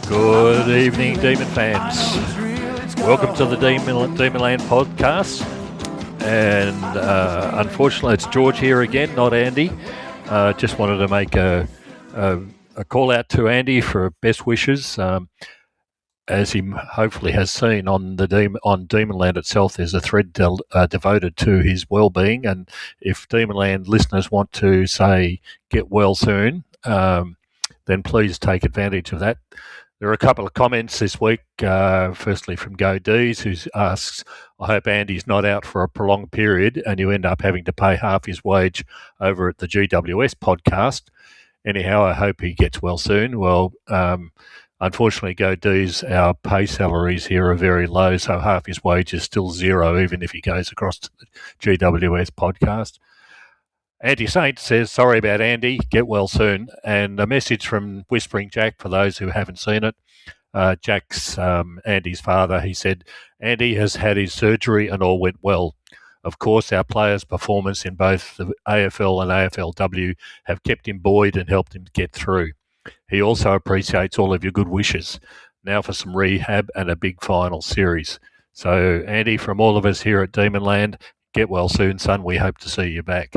Good evening, Demon fans. Welcome to the Demonland podcast. And unfortunately, it's George here again, not Andy. Just wanted to make a call out to Andy for best wishes. As he hopefully has seen on Demonland itself, there's a thread devoted to his well-being. And if Demonland listeners want to say get well soon, then please take advantage of that. There are a couple of comments this week, firstly from Go D's, who asks, I hope Andy's not out for a prolonged period and you end up having to pay half his wage over at the GWS podcast. Anyhow, I hope he gets well soon. Well, unfortunately, Go D's, our pay salaries here are very low, so half his wage is still zero, even if he goes across to the GWS podcast. Andy Saint says, sorry about Andy, get well soon. And a message from Whispering Jack for those who haven't seen it. Jack's Andy's father. He said, Andy has had his surgery and all went well. Of course, our players' performance in both the AFL and AFLW have kept him buoyed and helped him get through. He also appreciates all of your good wishes. Now for some rehab and a big final series. So, Andy, from all of us here at Demonland, get well soon, son. We hope to see you back.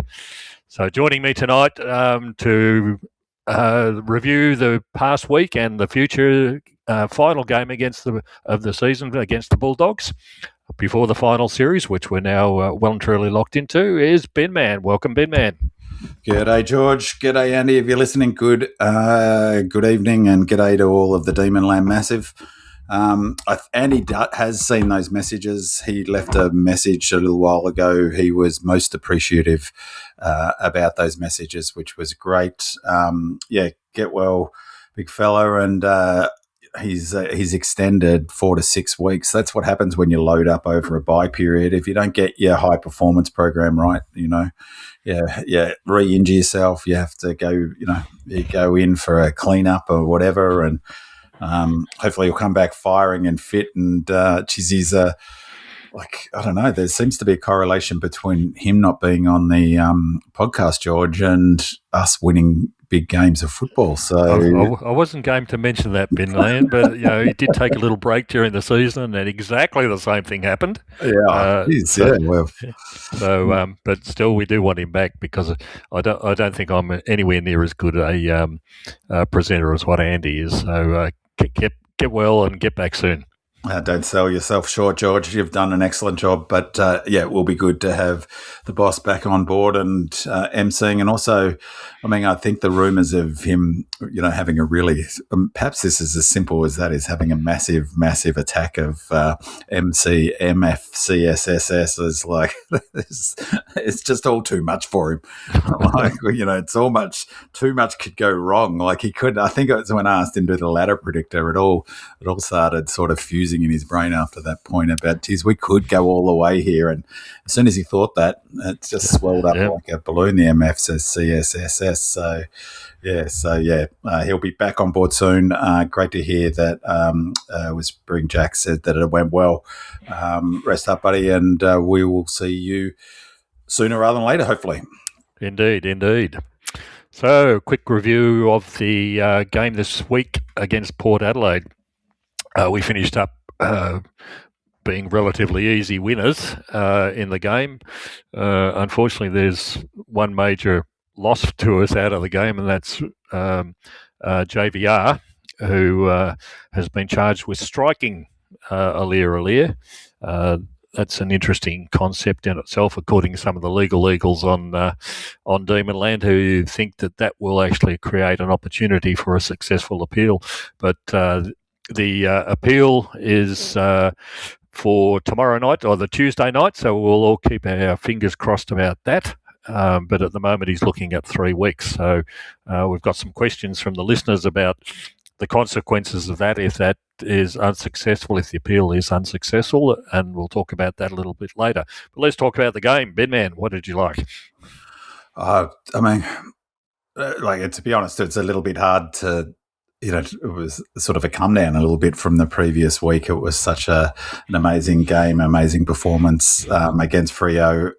So joining me tonight to review the past week and the future final game of the season against the Bulldogs before the final series, which we're now well and truly locked into, is Ben Man. Welcome, Ben Man. G'day, George. G'day, Andy. If you're listening, good evening, and g'day to all of the Demonland Massive. Andy has seen those messages. He left a message a little while ago. He was most appreciative about those messages, which was great. Get well, big fella, and he's extended 4 to 6 weeks. That's what happens when you load up over a bye period. If you don't get your high performance program right, re-injure yourself. You have to go, you go in for a cleanup or whatever, and hopefully he'll come back firing and fit. And he's I don't know. There seems to be a correlation between him not being on the podcast, George, and us winning big games of football. So I wasn't going to mention that, Ben Lane, but he did take a little break during the season, and exactly the same thing happened. But still, we do want him back because I don't think I'm anywhere near as good a presenter as what Andy is. So get well and get back soon. Don't sell yourself short, George. You've done an excellent job. But, it will be good to have the boss back on board and emceeing. And also, I think the rumours of him, having a really perhaps this is as simple as that, is having a massive, massive attack of MC, MF, CSSS is like, it's just all too much for him. It's all too much could go wrong. Like he could, I think it was when I asked him to do the ladder predictor, it all started sort of fusing in his brain after that point about, geez, we could go all the way here. And as soon as he thought that, it just swelled up like a balloon. The MF says CSSS. So he'll be back on board soon. Great to hear that Whispering Jack said that it went well. Rest up, buddy, and we will see you sooner rather than later, hopefully. Indeed. So, quick review of the game this week against Port Adelaide. We finished up being relatively easy winners in the game. Unfortunately, there's one major loss to us out of the game, and that's JVR, who has been charged with striking Aliir. That's an interesting concept in itself, according to some of the legal eagles on Demonland, who think that will actually create an opportunity for a successful appeal. But the appeal is for tomorrow night or the Tuesday night, so we'll all keep our fingers crossed about that. But at the moment, he's looking at 3 weeks. So we've got some questions from the listeners about the consequences of that if that is unsuccessful, if the appeal is unsuccessful, and we'll talk about that a little bit later. But let's talk about the game. Ben Man, what did you like? To be honest, it's a little bit hard to, it was sort of a come down a little bit from the previous week. It was such an amazing game, amazing performance against Freo.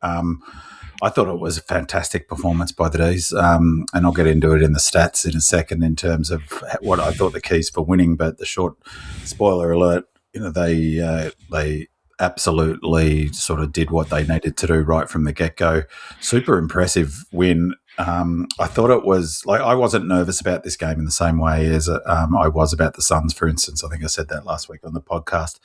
I thought it was a fantastic performance by the D's, and I'll get into it in the stats in a second in terms of what I thought the keys for winning. But the short spoiler alert, they absolutely sort of did what they needed to do right from the get-go. Super impressive win. I thought it was like I wasn't nervous about this game in the same way as I was about the Suns, for instance. I think I said that last week on the podcast.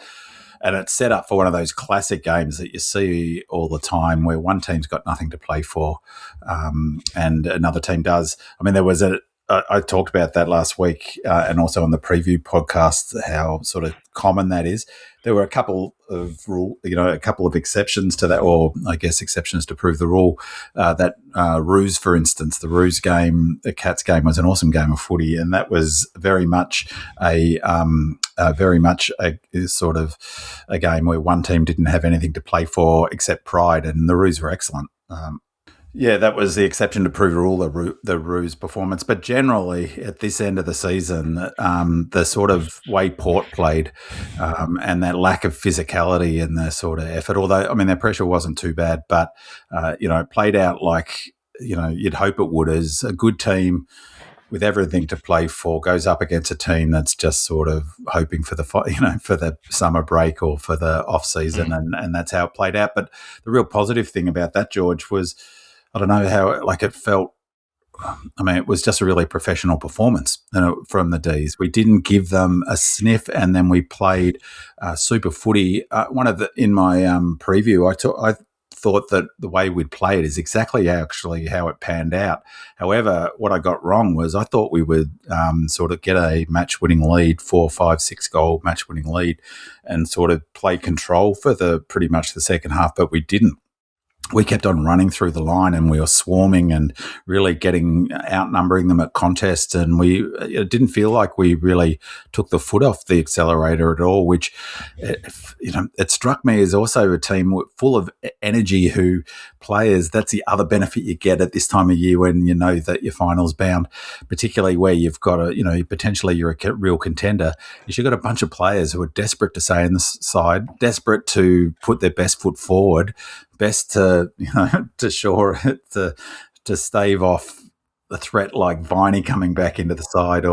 And it's set up for one of those classic games that you see all the time where one team's got nothing to play for and another team does. I mean, I talked about that last week and also on the preview podcast, how sort of common that is. There were a couple of exceptions to that, or I guess exceptions to prove the rule. That Roos, for instance, the Roos game, the Cats game, was an awesome game of footy, and that was very much a sort of a game where one team didn't have anything to play for except pride, and the Roos were excellent. Yeah, that was the exception to prove the rule, the Roos performance. But generally, at this end of the season, the sort of way Port played and that lack of physicality and the sort of effort, although, I mean, their pressure wasn't too bad, but, it played out like, you'd hope it would, as a good team with everything to play for goes up against a team that's just sort of hoping for the summer break or for the off season, and that's how it played out. But the real positive thing about that, George, was I don't know how it felt. I mean, it was just a really professional performance from the D's. We didn't give them a sniff, and then we played super footy. In my preview, I thought that the way we'd play it is exactly how it panned out. However, what I got wrong was I thought we would sort of get a match-winning lead, 4, 5, 6 goal match-winning lead, and sort of play control for pretty much the second half, but we didn't. We kept on running through the line, and we were swarming and really outnumbering them at contests. And it didn't feel like we really took the foot off the accelerator at all, which, it struck me as also a team full of energy players. That's the other benefit you get at this time of year when you know that your final's bound, particularly where you've got potentially you're a real contender, is you've got a bunch of players who are desperate to stay in the side, desperate to put their best foot forward, best to stave off a threat like Viney coming back into the side,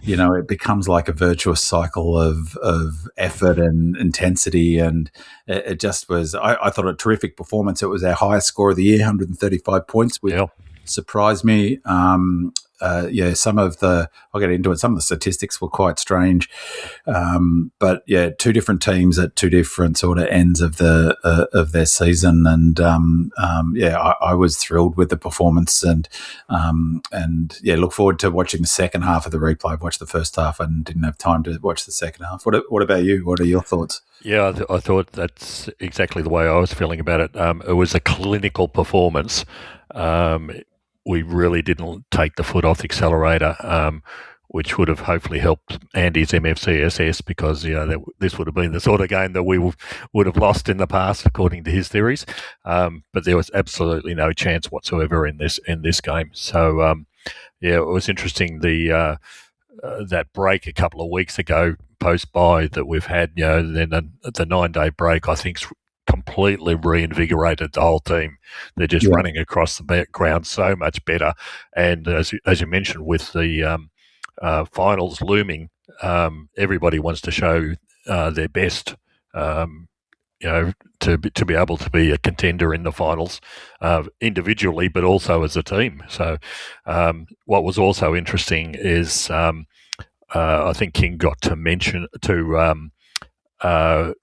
it becomes like a virtuous cycle of effort and intensity, and it just was. I thought a terrific performance. It was our highest score of the year, 135 points, which surprised me. I'll get into it. Some of the statistics were quite strange, but yeah, two different teams at two different sort of ends of their season, and I was thrilled with the performance, and look forward to watching the second half of the replay. I've watched the first half and didn't have time to watch the second half. What about you? What are your thoughts? Yeah, I thought that's exactly the way I was feeling about it. It was a clinical performance. We really didn't take the foot off the accelerator, which would have hopefully helped Andy's MFCSS, because this would have been the sort of game that we would have lost in the past, according to his theories. But there was absolutely no chance whatsoever in this game. So it was interesting. That break a couple of weeks ago, post-bye, that we've had, then the 9-day break, I think, completely reinvigorated the whole team. They're just running across the background so much better. And as you mentioned, with the finals looming, everybody wants to show their best, to be able to be a contender in the finals, individually, but also as a team. So what was also interesting is I think King got to mention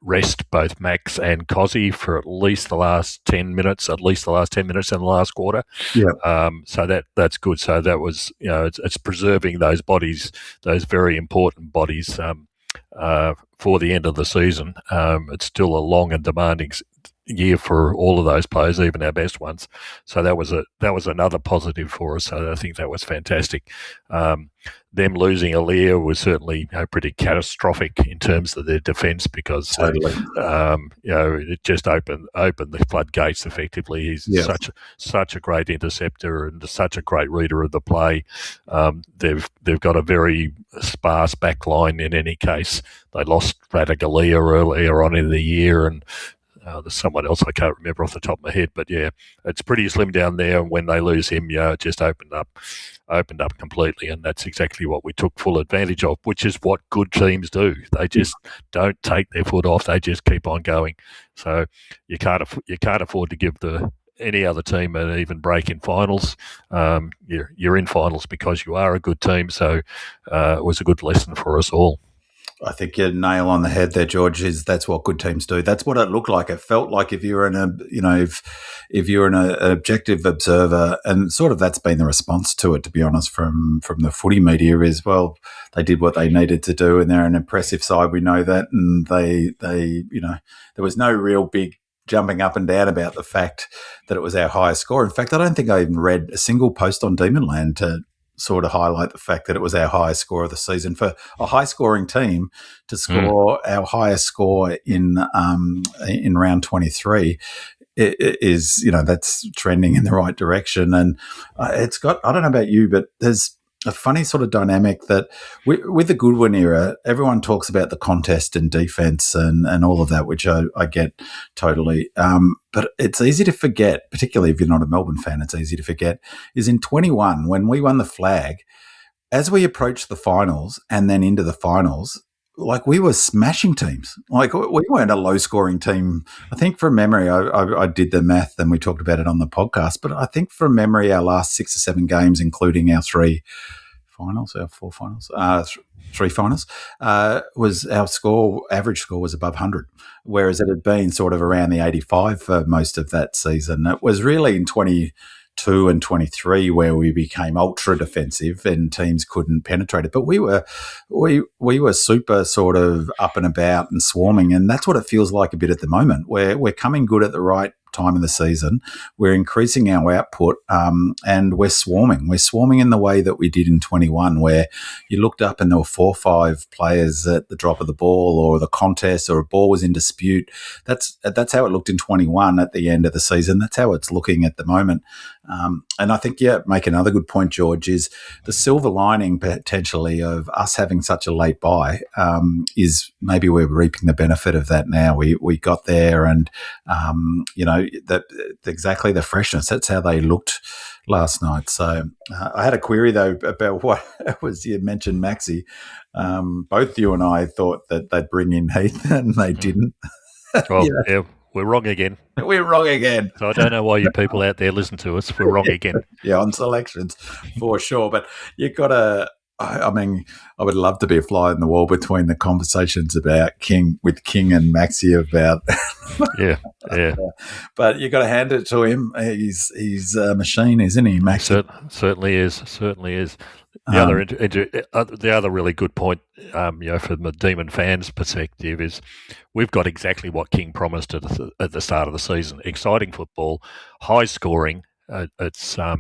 rest both Max and Cozzy for at least the last 10 minutes in the last quarter. Yeah. So that's good. So that was, it's preserving those bodies, those very important bodies, for the end of the season. It's still a long and demanding year for all of those players, even our best ones. So that was another positive for us. So I think that was fantastic. Them losing Alir was certainly pretty catastrophic in terms of their defence, because totally. It just opened the floodgates effectively. He's such a great interceptor and such a great reader of the play. They've got a very sparse back line in any case. They lost Radaglia earlier on in the year, and there's someone else I can't remember off the top of my head, but yeah, it's pretty slim down there. And when they lose him, it just opened up completely, and that's exactly what we took full advantage of, which is what good teams do. They just don't take their foot off; they just keep on going. So you can't afford to give any other team an even break in finals. You're in finals because you are a good team. So it was a good lesson for us all. I think you nail on the head there, George. That's what good teams do. That's what it looked like. It felt like if you were if you're an objective observer, and sort of that's been the response to it, to be honest, from the footy media as well. They did what they needed to do, and they're an impressive side. We know that, and they there was no real big jumping up and down about the fact that it was our highest score. In fact, I don't think I even read a single post on Demonland to sort of highlight the fact that it was our highest score of the season. For a high-scoring team to score our highest score in round 23 is, that's trending in the right direction. And it's got, I don't know about you, but there's a funny sort of dynamic that with the Goodwin era, everyone talks about the contest and defence and all of that, which I get totally. But it's easy to forget, particularly if you're not a Melbourne fan, it's easy to forget, is in 21, when we won the flag, as we approached the finals and then into the finals, like we were smashing teams. Like we weren't a low-scoring team. I think from memory, I did the math and we talked about it on the podcast, but I think from memory, our last 6 or 7 games, including our 3 finals, our 4 finals, 3 finals, was our average score was above 100, whereas it had been sort of around the 85 for most of that season. It was really in 22 and 23 where we became ultra defensive and teams couldn't penetrate it. But we were super sort of up and about and swarming, and that's what it feels like a bit at the moment. We're coming good at the right time of the season. We're increasing our output, and we're swarming. We're swarming in the way that we did in 21, where you looked up and there were 4 or 5 players at the drop of the ball, or the contest, or a ball was in dispute. That's how it looked in 21 at the end of the season. That's how it's looking at the moment. And I think, make another good point, George, is the silver lining potentially of us having such a late bye is maybe we're reaping the benefit of that now. We got there and, exactly the freshness. That's how they looked last night. So I had a query, though, about what was you mentioned Maxi. Both you and I thought that they'd bring in Heath and they didn't. Well, yeah. We're wrong again. We're wrong again. So I don't know why you people out there listen to us. We're wrong again. Yeah, on selections, for sure. But you've got to, I would love to be a fly in the wall between the conversations about King and Maxi about. Yeah. But you've got to hand it to him. He's a machine, isn't he, Maxi? Certainly is. The other really good point, from the Demon fans' perspective, is we've got exactly what King promised at the start of the season: exciting football, high scoring. It's a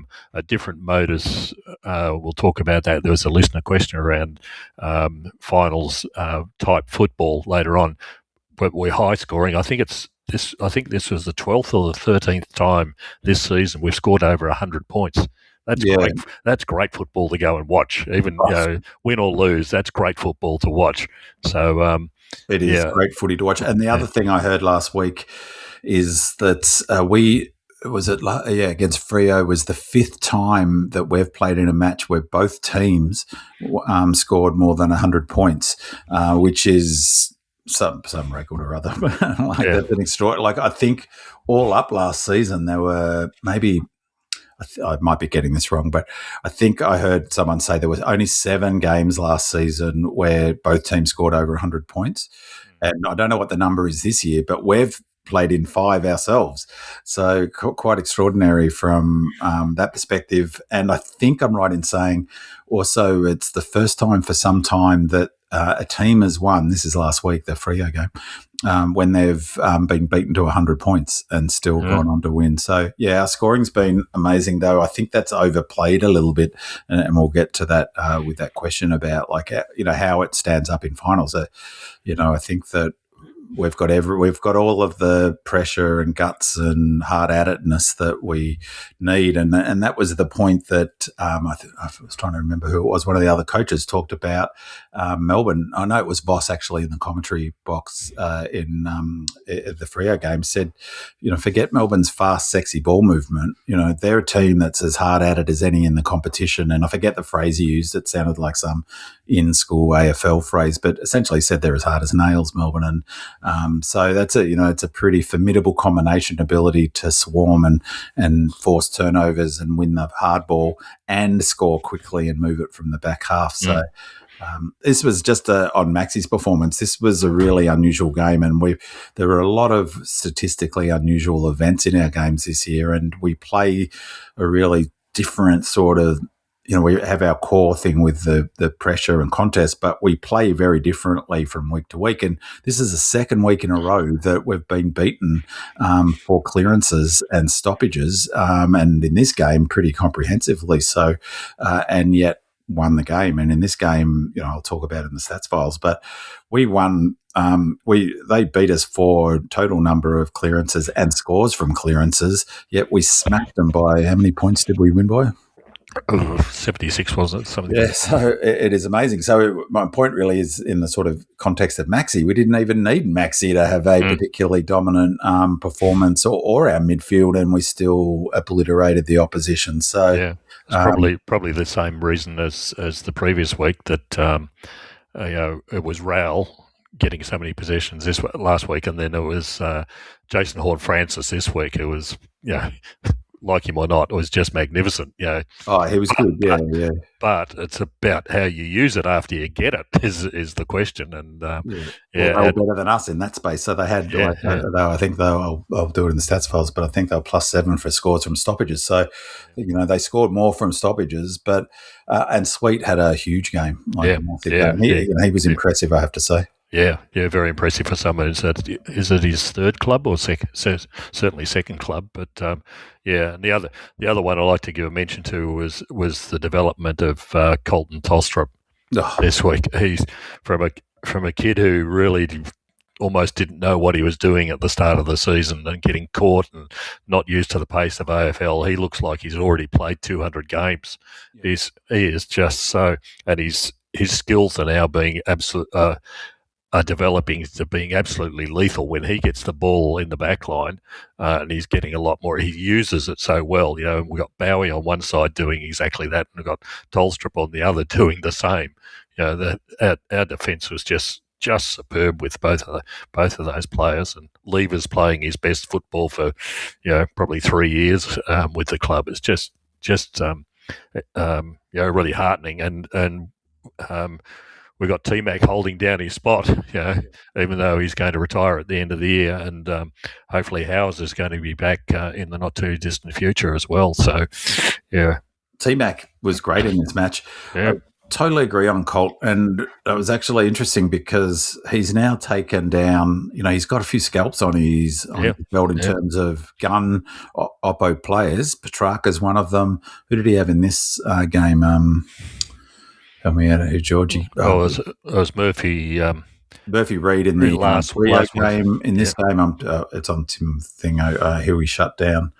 different modus. We'll talk about that. There was a listener question around finals type football later on, but we're high scoring. I think this was the 12th or the 13th time this season we've scored over 100 points. That's great. That's great football to go and watch. Even win or lose, that's great football to watch. So it is great footy to watch. And the other thing I heard last week is that against Freo was the 5th time that we've played in a match where both teams scored more than 100 points, which is some record or other. That's an extraordinary. I think all up last season there were maybe. I might be getting this wrong, but I think I heard someone say there was only 7 games last season where both teams scored over 100 points. And I don't know what the number is this year, but we've played in 5 ourselves. So quite extraordinary from that perspective. And I think I'm right in saying also it's the first time for some time that a team has won. This is last week, the Freo game, when they've been beaten to 100 points and still gone on to win. So, our scoring's been amazing, though. I think that's overplayed a little bit, and we'll get to that with that question about, how it stands up in finals. I think that we've got all of the pressure and guts and hard at itness that we need, and that was the point that I was trying to remember who it was. One of the other coaches talked about Melbourne. I know it was Voss actually in the commentary box in the Freo game said, forget Melbourne's fast, sexy ball movement. They're a team that's as hard at it as any in the competition. And I forget the phrase he used. It sounded like some in-school AFL phrase, but essentially said they're as hard as nails, Melbourne. And so that's it's a pretty formidable combination ability to swarm and force turnovers and win the hard ball and score quickly and move it from the back half. So this was just on Maxi's performance. This was a really unusual game, and there were a lot of statistically unusual events in our games this year, and we play a really different sort of, we have our core thing with the pressure and contest, but we play very differently from week to week. And this is the second week in a row that we've been beaten for clearances and stoppages, and in this game pretty comprehensively. So, and yet won the game. And in this game, I'll talk about it in the stats files, but we won. They beat us for total number of clearances and scores from clearances, yet we smacked them by, how many points did we win by? 76, wasn't it? Something. Yeah, so it is amazing. So my point really is in the sort of context of Maxi. We didn't even need Maxi to have a particularly dominant performance or our midfield, and we still obliterated the opposition. So yeah, it's probably the same reason as the previous week that it was Raoul getting so many possessions last week, and then it was Jason Horne-Francis this week. It was like him or not, it was just magnificent. Oh, he was good. Yeah. But it's about how you use it after you get it is the question. And they were better than us in that space. So they had, I think I'll do it in the stats files, but I think they were +7 for scores from stoppages. So, they scored more from stoppages. But and Sweet had a huge game. He was impressive, I have to say. Yeah, very impressive for someone. Is it his third club or second? Certainly second club. But and the other one I like to give a mention to was the development of Colton Tolstrup this week. He's from a kid who really almost didn't know what he was doing at the start of the season and getting caught and not used to the pace of AFL. He looks like he's already played 200 games. Yeah. He is just so, and his skills are now being are developing to being absolutely lethal when he gets the ball in the back line, and he's getting a lot more. He uses it so well. We've got Bowie on one side doing exactly that, and we've got Tolstrup on the other doing the same. Our defence was just superb with both of those players, and Lever's playing his best football for probably 3 years with the club. It's just really heartening, and we've got T-Mac holding down his spot, even though he's going to retire at the end of the year, and hopefully Howes is going to be back in the not too distant future as well. So, yeah, T-Mac was great in this match. Yeah. Totally agree on Colt, and it was actually interesting because he's now taken down, he's got a few scalps on his belt in terms of gun Oppo players. Petrarca's one of them. Who did he have in this game? Help me out who Georgie. It was Murphy. Murphy Reid in the last game. In this game, it's on Tim Thingo, who he shut down.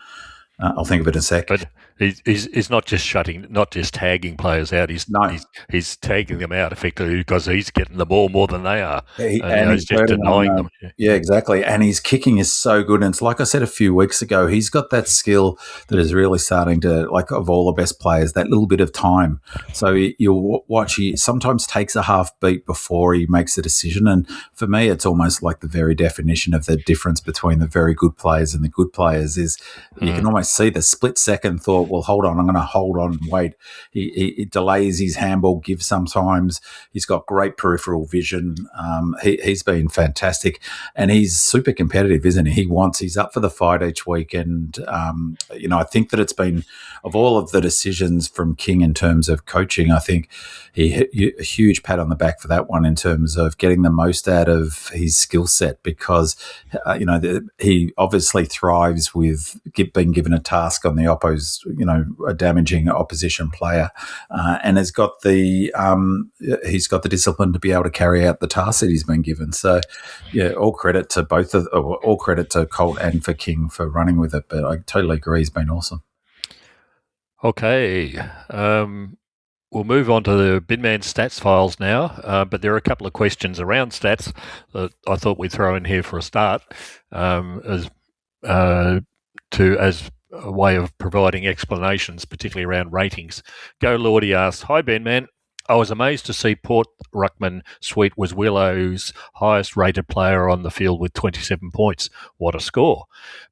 I'll think of it in a sec. But he's not just tagging players out. He's tagging them out effectively because he's getting the ball more than they are. And he's just denying them. Yeah, exactly. And his kicking is so good. And it's like I said a few weeks ago, he's got that skill that is really starting to, like of all the best players, that little bit of time. So you'll watch, he sometimes takes a half beat before he makes a decision. And for me, it's almost like the very definition of the difference between the very good players and the good players is you can almost see the split second thought, well, hold on, I'm going to hold on and wait. He delays his handball give sometimes. He's got great peripheral vision. He's been fantastic, and he's super competitive, isn't he? He's up for the fight each week, and I think that it's been, of all of the decisions from King in terms of coaching, I think a huge pat on the back for that one in terms of getting the most out of his skill set because, he obviously thrives with being given a task on the Oppo's, a damaging opposition player, and he's got the discipline to be able to carry out the tasks that he's been given. So, yeah, all credit to all credit to Colt and for King for running with it. But I totally agree, he's been awesome. Okay. We'll move on to the Binman stats files now, but there are a couple of questions around stats that I thought we'd throw in here for a start, as a way of providing explanations, particularly around ratings. Go Lordy asks, "Hi Binman, I was amazed to see Port Ruckman Sweet was Willow's highest rated player on the field with 27 points. What a score.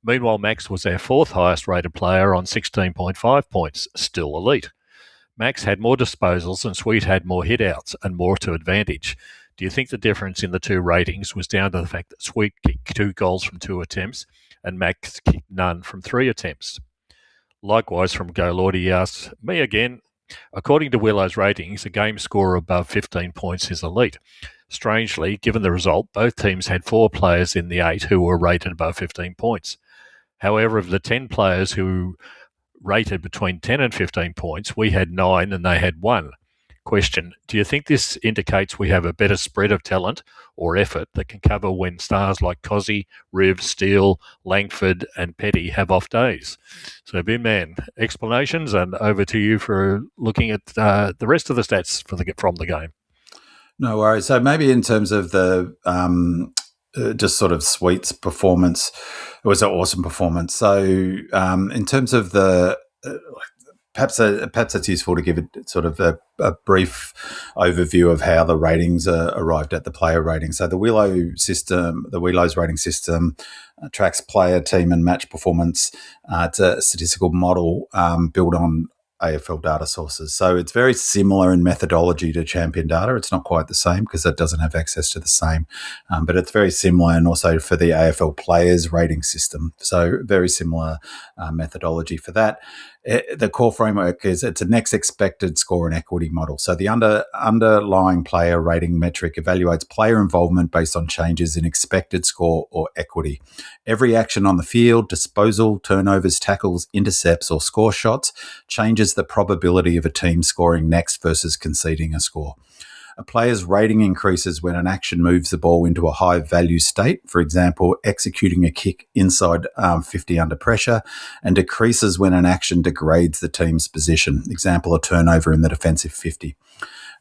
Meanwhile, Max was our fourth highest rated player on 16.5 points, still elite. Max had more disposals and Sweet had more hit-outs and more to advantage. Do you think the difference in the two ratings was down to the fact that Sweet kicked 2 goals from 2 attempts and Max kicked none from 3 attempts?" Likewise, from Go Lordy, he asks, "Me again. According to Willow's ratings, a game score above 15 points is elite. Strangely, given the result, both teams had 4 players in the 8 who were rated above 15 points. However, of the 10 players who rated between 10 and 15 points, we had 9 and they had 1. Question, do you think this indicates we have a better spread of talent or effort that can cover when stars like Cozzy, Riv, Steele, Langford and Petty have off days?" So, Binman, explanations, and over to you for looking at the rest of the stats from the game. No worries. So maybe in terms of the just sort of Sweet's performance, it was an awesome performance. So in terms of the perhaps it's useful to give it sort of a brief overview of how the ratings are arrived at, the player rating. So the Willow's rating system tracks player, team, and match performance. It's a statistical model built on AFL data sources. So it's very similar in methodology to Champion Data. It's not quite the same because it doesn't have access to the same, but it's very similar, and also for the AFL players rating system. So very similar methodology for that. The core framework is it's a next expected score and equity model. So the underlying player rating metric evaluates player involvement based on changes in expected score or equity. Every action on the field, disposal, turnovers, tackles, intercepts, or score shots changes the probability of a team scoring next versus conceding a score. A player's rating increases when an action moves the ball into a high-value state, for example, executing a kick inside 50 under pressure, and decreases when an action degrades the team's position, example, a turnover in the defensive 50.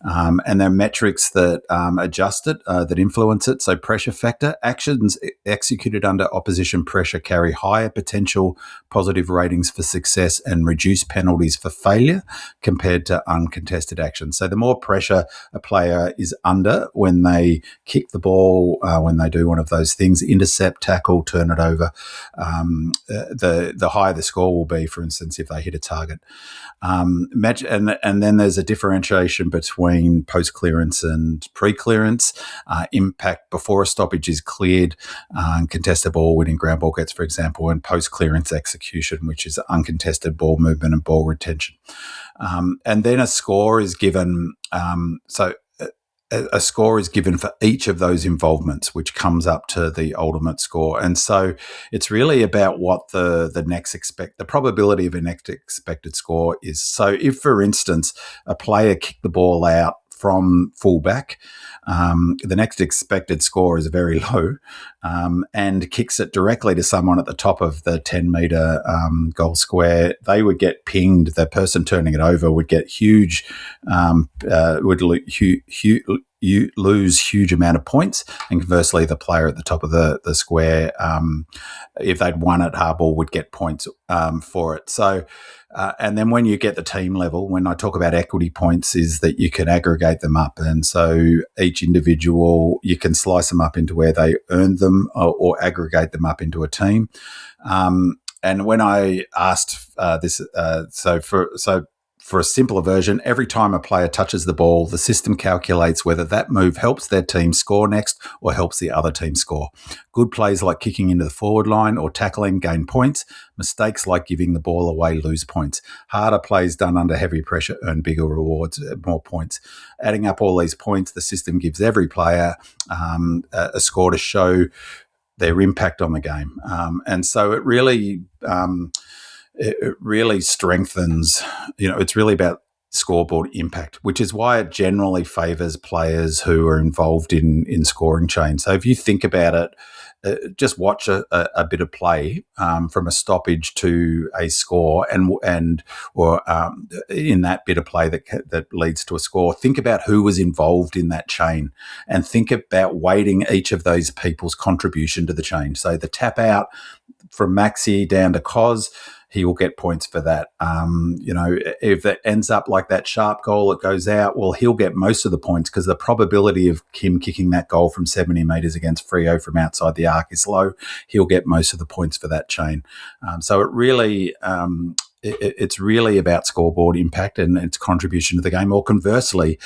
And there are metrics that adjust it, that influence it. So pressure factor, actions executed under opposition pressure carry higher potential positive ratings for success and reduce penalties for failure compared to uncontested actions. So the more pressure a player is under when they kick the ball, when they do one of those things, intercept, tackle, turn it over, the higher the score will be, for instance, if they hit a target. And then there's a differentiation between post-clearance and pre-clearance, impact before a stoppage is cleared, contested ball winning ground ball gets, for example, and post-clearance execution, which is uncontested ball movement and ball retention. And then a score is given. A score is given for each of those involvements, which comes up to the ultimate score. And so it's really about what the probability of a next expected score is. So if, for instance, a player kicked the ball out from fullback, the next expected score is very low, and kicks it directly to someone at the top of the 10-metre goal square, they would get pinged. The person turning it over would get lose huge amount of points, and conversely, the player at the top of the square, if they'd won at hardball, would get points for it. So, and then when you get the team level, when I talk about equity points, is that you can aggregate them up, and so each individual, you can slice them up into where they earned them, or aggregate them up into a team. And when I asked this, for a simpler version, every time a player touches the ball, the system calculates whether that move helps their team score next or helps the other team score. Good plays like kicking into the forward line or tackling gain points. Mistakes like giving the ball away lose points. Harder plays done under heavy pressure earn bigger rewards, more points. Adding up all these points, the system gives every player a score to show their impact on the game. And so it really... it really strengthens, it's really about scoreboard impact, which is why it generally favours players who are involved in scoring chains. So if you think about it, just watch a bit of play from a stoppage to a score, or in that bit of play that leads to a score. Think about who was involved in that chain, and think about weighting each of those people's contribution to the chain. So the tap out from Maxi down to Cos, he will get points for that. If it ends up like that sharp goal, it goes out, well, he'll get most of the points because the probability of him kicking that goal from 70 metres against Freo from outside the arc is low. He'll get most of the points for that chain. So it really... it's really about scoreboard impact and its contribution to the game. Or conversely,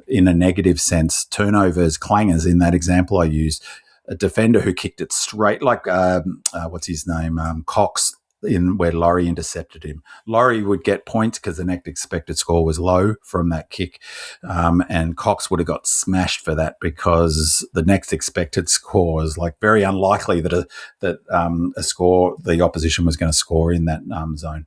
in a negative sense, turnovers, clangers in that example I used, a defender who kicked it straight, like what's his name, Cox, in where Laurie intercepted him. Laurie would get points because the next expected score was low from that kick, and Cox would have got smashed for that because the next expected score is like very unlikely that a score the opposition was going to score in that zone.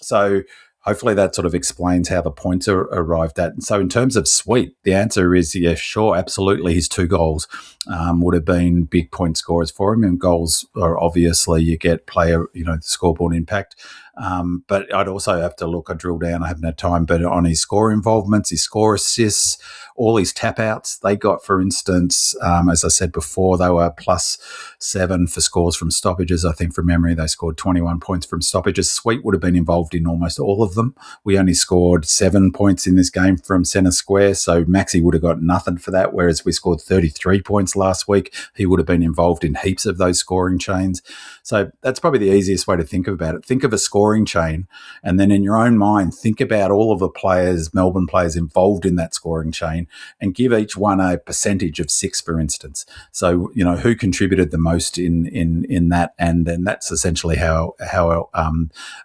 So hopefully that sort of explains how the points are arrived at. And so in terms of Sweet, the answer is yes, sure, absolutely. His 2 goals would have been big point scorers for him. And goals are obviously you get player, the scoreboard impact. But I'd also have to look, I drill down, I haven't had time, but on his score involvements, his score assists, all his tap outs, they got, for instance, as I said before, they were +7 for scores from stoppages. I think from memory, they scored 21 points from stoppages. Sweet would have been involved in almost all of them. We only scored 7 points in this game from centre square, so Maxi would have got nothing for that, whereas we scored 33 points last week. He would have been involved in heaps of those scoring chains. So that's probably the easiest way to think about it. Think of a scoring chain, and then in your own mind, think about all of the players, Melbourne players involved in that scoring chain, and give each one a percentage of 6, for instance. So, who contributed the most in that, and then that's essentially how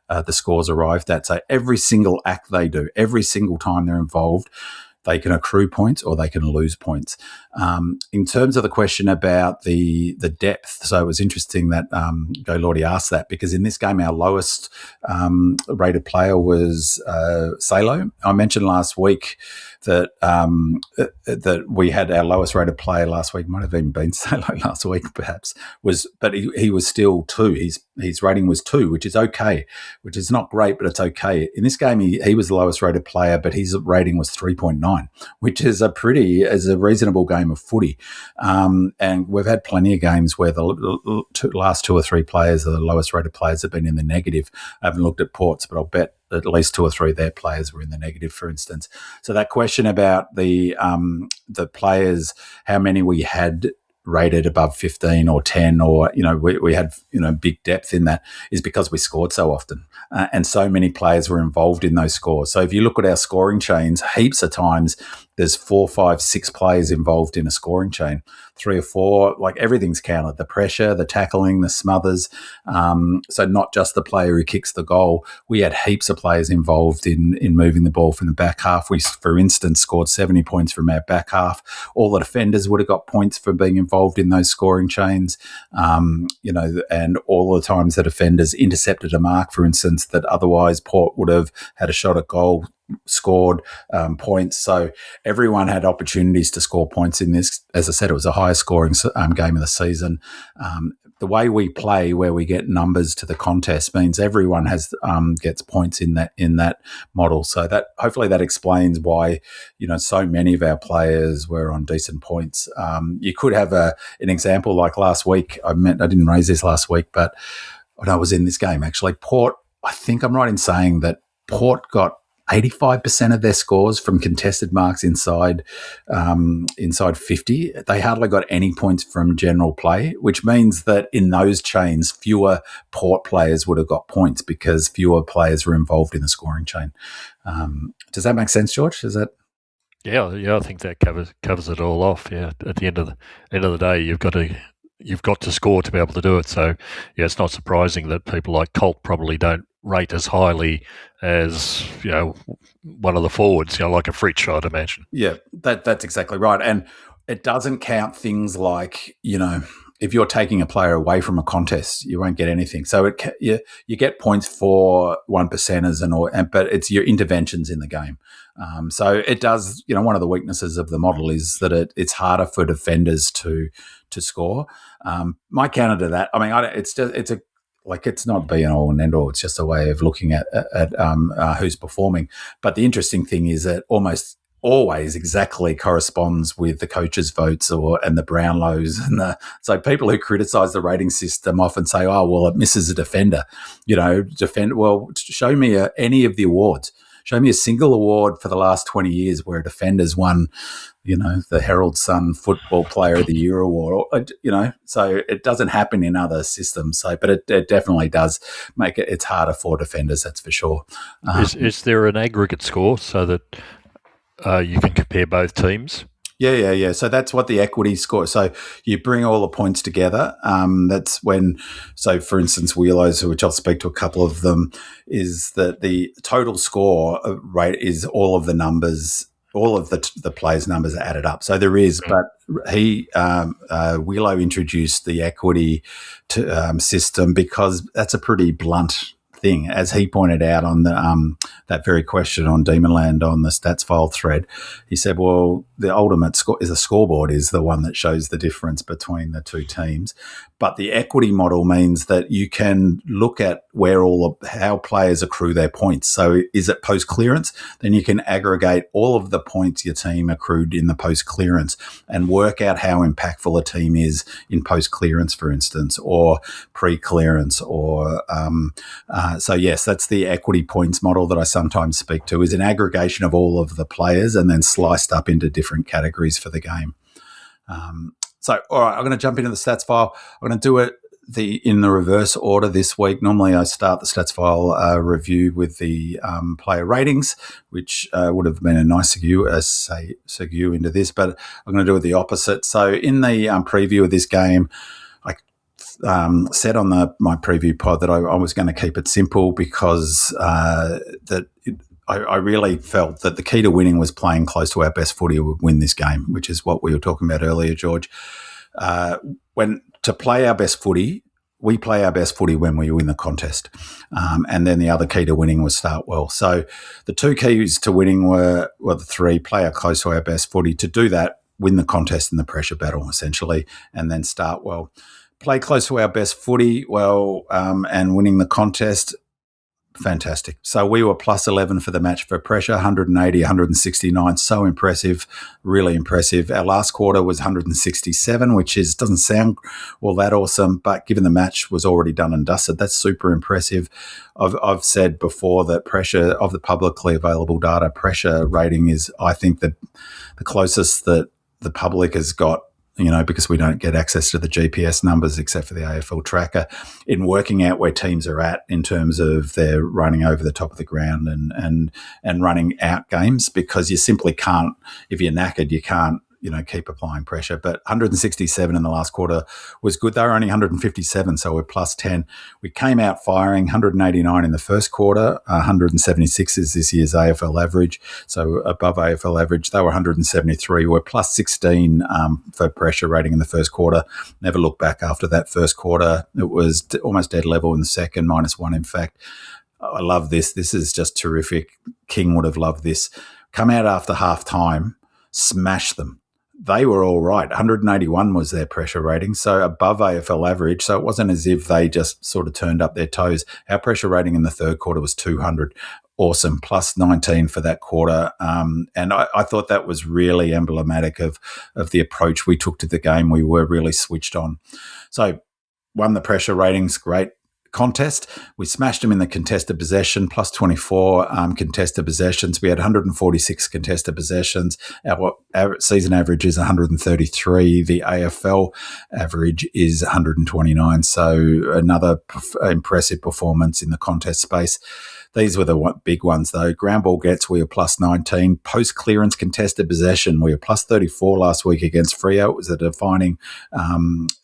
the scores arrived at. So every single act they do, every single time they're involved, they can accrue points or they can lose points. In terms of the question about the depth, so it was interesting that Go Lordy asked that, because in this game our lowest rated player was Salo. I mentioned last week that that we had our lowest rated player last week, might have even been Salo last week perhaps, but he was still 2. His rating was 2, which is okay, which is not great, but it's okay. In this game he was the lowest rated player, but his rating was 3.9, which is a reasonable game of footy. And we've had plenty of games where the last 2 or 3 players, the lowest rated players, have been in the negative. I haven't looked at Ports, but I'll bet at least 2 or 3 of their players were in the negative, for instance. So that question about the players, how many we had rated above 15 or 10, or we had big depth in that, is because we scored so often and so many players were involved in those scores. So if you look at our scoring chains, heaps of times there's 4, 5, 6 players involved in a scoring chain, 3 or 4, like everything's counted, the pressure, the tackling, the smothers. So not just the player who kicks the goal. We had heaps of players involved in moving the ball from the back half. We, for instance, scored 70 points from our back half. All the defenders would have got points for being involved in those scoring chains. And all the times the defenders intercepted a mark, for instance, that otherwise Port would have had a shot at goal, scored points. So everyone had opportunities to score points in this. As I said, it was the highest scoring game of the season. The way we play, where we get numbers to the contest, means everyone gets points in that model. So that hopefully that explains why so many of our players were on decent points. You could have an example like last week. I didn't raise this last week, but when I was in this game actually, Port. I think I'm right in saying that Port got 85% of their scores from contested marks inside 50. They hardly got any points from general play, which means that in those chains, fewer Port players would have got points because fewer players were involved in the scoring chain. Does that make sense, George? Is that? Yeah, I think that covers it all off. Yeah, at the end of the day, you've got to score to be able to do it. So yeah, it's not surprising that people like Colt probably don't rate as highly as one of the forwards, like a Fritsch, I'd imagine. Yeah, that's exactly right. And it doesn't count things like if you're taking a player away from a contest, you won't get anything. So you get points for 1%ers but it's your interventions in the game. So it does. One of the weaknesses of the model is that it's harder for defenders to score. My counter to that, it's not be an all and end all. It's just a way of looking at who's performing. But the interesting thing is that almost always exactly corresponds with the coaches' votes and the Brownlows so people who criticise the rating system often say, "Oh, well, it misses a defender." Well, show me any of the awards. Show me a single award for the last 20 years where a defender's won, the Herald Sun Football Player of the Year award. So it doesn't happen in other systems. But it definitely does make it's harder for defenders. That's for sure. Is there an aggregate score so that you can compare both teams? Yeah. So that's what the equity score. So you bring all the points together. That's when, so for instance, Wheelos, which I'll speak to a couple of them, is that the total score rate is all of the numbers, all of the players' numbers are added up. So there is, but Wheelo introduced the equity system because that's a pretty blunt thing, as he pointed out on the that very question on Demonland on the stats file thread. He said, well, the ultimate score is the scoreboard is the one that shows the difference between the two teams. But the equity model means that you can look at how players accrue their points. So is it post clearance? Then you can aggregate all of the points your team accrued in the post clearance and work out how impactful a team is in post clearance, for instance, or pre clearance. Or so yes, that's the equity points model that I sometimes speak to. Is an aggregation of all of the players and then sliced up into different categories for the game. So, all right, I'm going to jump into the stats file. I'm going to do it in the reverse order this week. Normally, I start the stats file review with the player ratings, which would have been a nice segue into this, but I'm going to do it the opposite. So, in the preview of this game, I said on my preview pod that I was going to keep it simple because I really felt that the key to winning was playing close to our best footy would win this game, which is what we were talking about earlier, George. When to play our best footy, we play our best footy when we win the contest. And then the other key to winning was start well. So the two keys to winning were the three: play close to our best footy. To do that, win the contest in the pressure battle, essentially, and then start well. Play close to our best footy, and winning the contest. Fantastic. So we were plus 11 for the match for pressure, 180, 169. So impressive, really impressive. Our last quarter was 167, which doesn't sound all that awesome, but given the match was already done and dusted, that's super impressive. I've said before that pressure of the publicly available data, pressure rating is, I think, the closest that the public has got, because we don't get access to the GPS numbers except for the AFL tracker, in working out where teams are at in terms of their running over the top of the ground and running out games, because you simply can't, if you're knackered, you can't, keep applying pressure. But 167 in the last quarter was good. They were only 157, so we're plus 10. We came out firing, 189 in the first quarter, 176 is this year's AFL average, so above AFL average. They were 173. We're plus 16 for pressure rating in the first quarter. Never looked back after that first quarter. It was almost dead level in the second, -1 in fact. I love this. This is just terrific. King would have loved this. Come out after half time, smash them. They were all right. 181 was their pressure rating, so above AFL average. So it wasn't as if they just sort of turned up their toes. Our pressure rating in the third quarter was 200. Awesome, plus 19 for that quarter. And I thought that was really emblematic of the approach we took to the game. We were really switched on. So won the pressure ratings, great. Contest, we smashed them in the contested possession, plus 24 contested possessions. We had 146 contested possessions. Our season average is 133. The AFL average is 129. So another impressive performance in the contest space. These were the big ones, though. Ground ball gets, we were plus 19. Post-clearance contested possession, we were plus 34 last week against Freo. It was a defining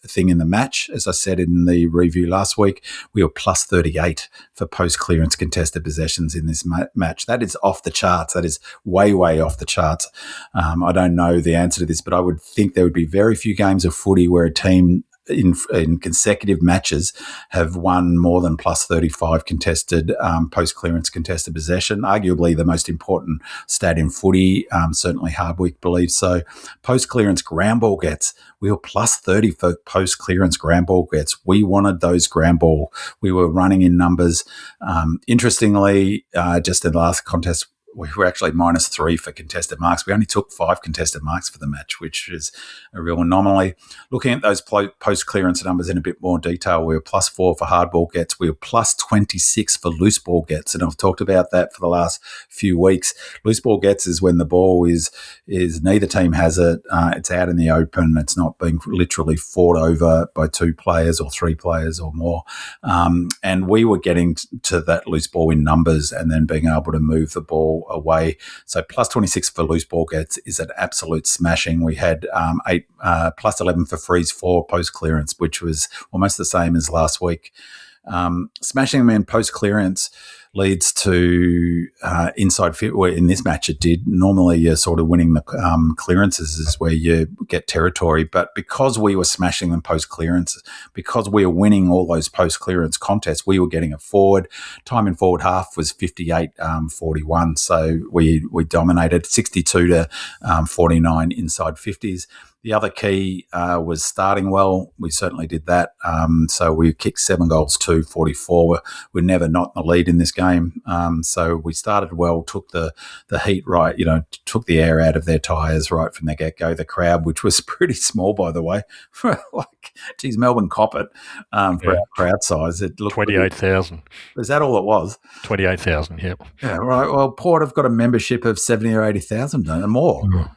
thing in the match. As I said in the review last week, we were plus 38 for post-clearance contested possessions in this match. That is off the charts. That is way, way off the charts. I don't know the answer to this, but I would think there would be very few games of footy where a team in consecutive matches have won more than plus 35 contested post-clearance contested possession, arguably the most important stat in footy, certainly Hardwick believes so. Post-clearance ground ball gets, we were plus 30 for post-clearance ground ball gets. We wanted those ground ball. We were running in numbers. Interestingly, just in the last contest, we were actually -3 for contested marks. We only took 5 contested marks for the match, which is a real anomaly. Looking at those post-clearance numbers in a bit more detail, we were +4 for hard ball gets. We were +26 for loose ball gets. And I've talked about that for the last few weeks. Loose ball gets is when the ball is neither team has it. It's out in the open. It's not being literally fought over by 2 players or 3 players or more. And we were getting to that loose ball in numbers and then being able to move the ball away. So +26 for loose ball gets is an absolute smashing. We had +11 for freeze 4 post clearance, which was almost the same as last week. Smashing them in post clearance leads to inside fit. Well, in this match, it did. Normally, you're sort of winning the clearances is where you get territory. But because we were smashing them post clearance, because we were winning all those post clearance contests, we were getting a forward. Time in forward half was 58-41. So we dominated 62 to 49 inside 50s. The other key was starting well. We certainly did that. So we kicked 7 goals to 44. We're never not in the lead in this game. So we started well, took the heat right, took the air out of their tyres right from the get-go. The crowd, which was pretty small, by the way, Melbourne cop it for our crowd size. It looked 28,000. Is that all it was? 28,000, yep. Yeah, right. Well, Port have got a membership of 70 or 80,000 and more. Mm.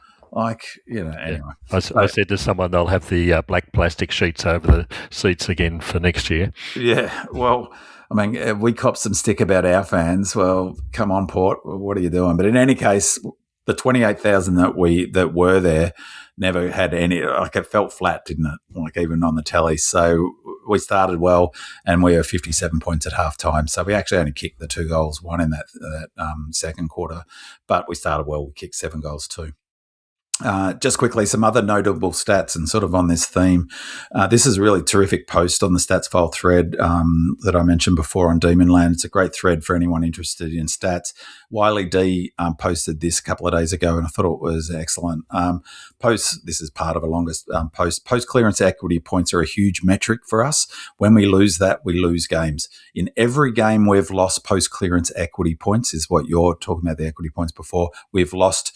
Anyway. I said to someone they'll have the black plastic sheets over the seats again for next year. Yeah, well, we copped some stick about our fans. Well, come on, Port, what are you doing? But in any case, the 28,000 that were there never had any, it felt flat, didn't it? Even on the telly. So we started well and we were 57 points at halftime. So we actually only kicked the 2 goals, 1 in that second quarter. But we started well. We kicked 7 goals too. Just quickly, some other notable stats and sort of on this theme. This is a really terrific post on the stats file thread that I mentioned before on Demonland. It's a great thread for anyone interested in stats. Wiley D posted this a couple of days ago and I thought it was excellent. This is part of a longer post. Post-clearance equity points are a huge metric for us. When we lose that, we lose games. In every game we've lost post-clearance equity points is what you're talking about, the equity points before. We've lost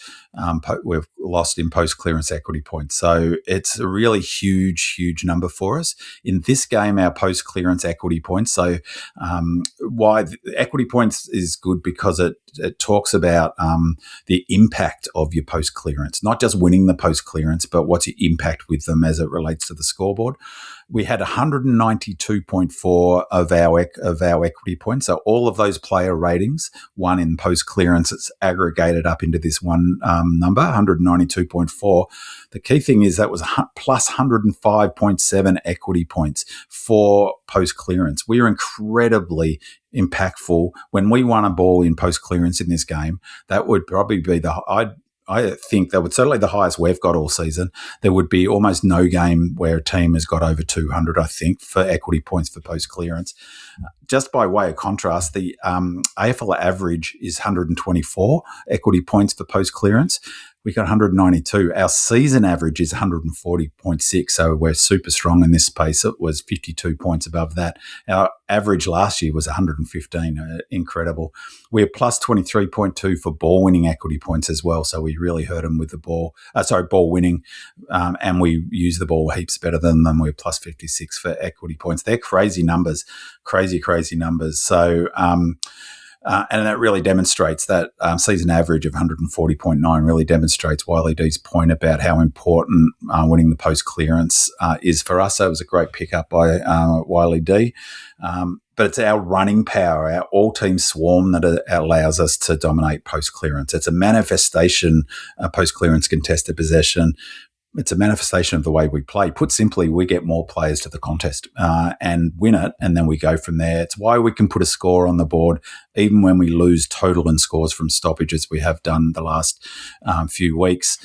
in post-clearance equity points. So it's a really huge number for us. In this game, our post-clearance equity points, so why the equity points is good because it talks about the impact of your post-clearance, not just winning the post-clearance, but what's your impact with them as it relates to the scoreboard. We had 192.4 of our equity points. So all of those player ratings, one in post-clearance, it's aggregated up into this one number, 192.4. The key thing is that was plus 105.7 equity points for post-clearance. We are incredibly impactful. When we won a ball in post-clearance in this game, that would probably be I think that would certainly the highest we've got all season. There would be almost no game where a team has got over 200, I think, for equity points for post-clearance. Just by way of contrast, the AFL average is 124 equity points for post-clearance. We got 192. Our season average is 140.6, so we're super strong in this space. It was 52 points above that. Our average last year was 115. Incredible. We're plus 23.2 for ball winning equity points as well, so we really hurt them with the ball. Ball winning, and we use the ball heaps better than them. We're plus 56 for equity points. They're crazy numbers, crazy numbers. So, and that really demonstrates that season average of 140.9 really demonstrates Wiley D's point about how important winning the post-clearance is for us. So it was a great pickup by Wiley D. But it's our running power, our all-team swarm that allows us to dominate post-clearance. It's a manifestation, post-clearance contested possession. It's a manifestation of the way we play. Put simply, we get more players to the contest and win it, and then we go from there. It's why we can put a score on the board even when we lose total in scores from stoppages we have done the last few weeks.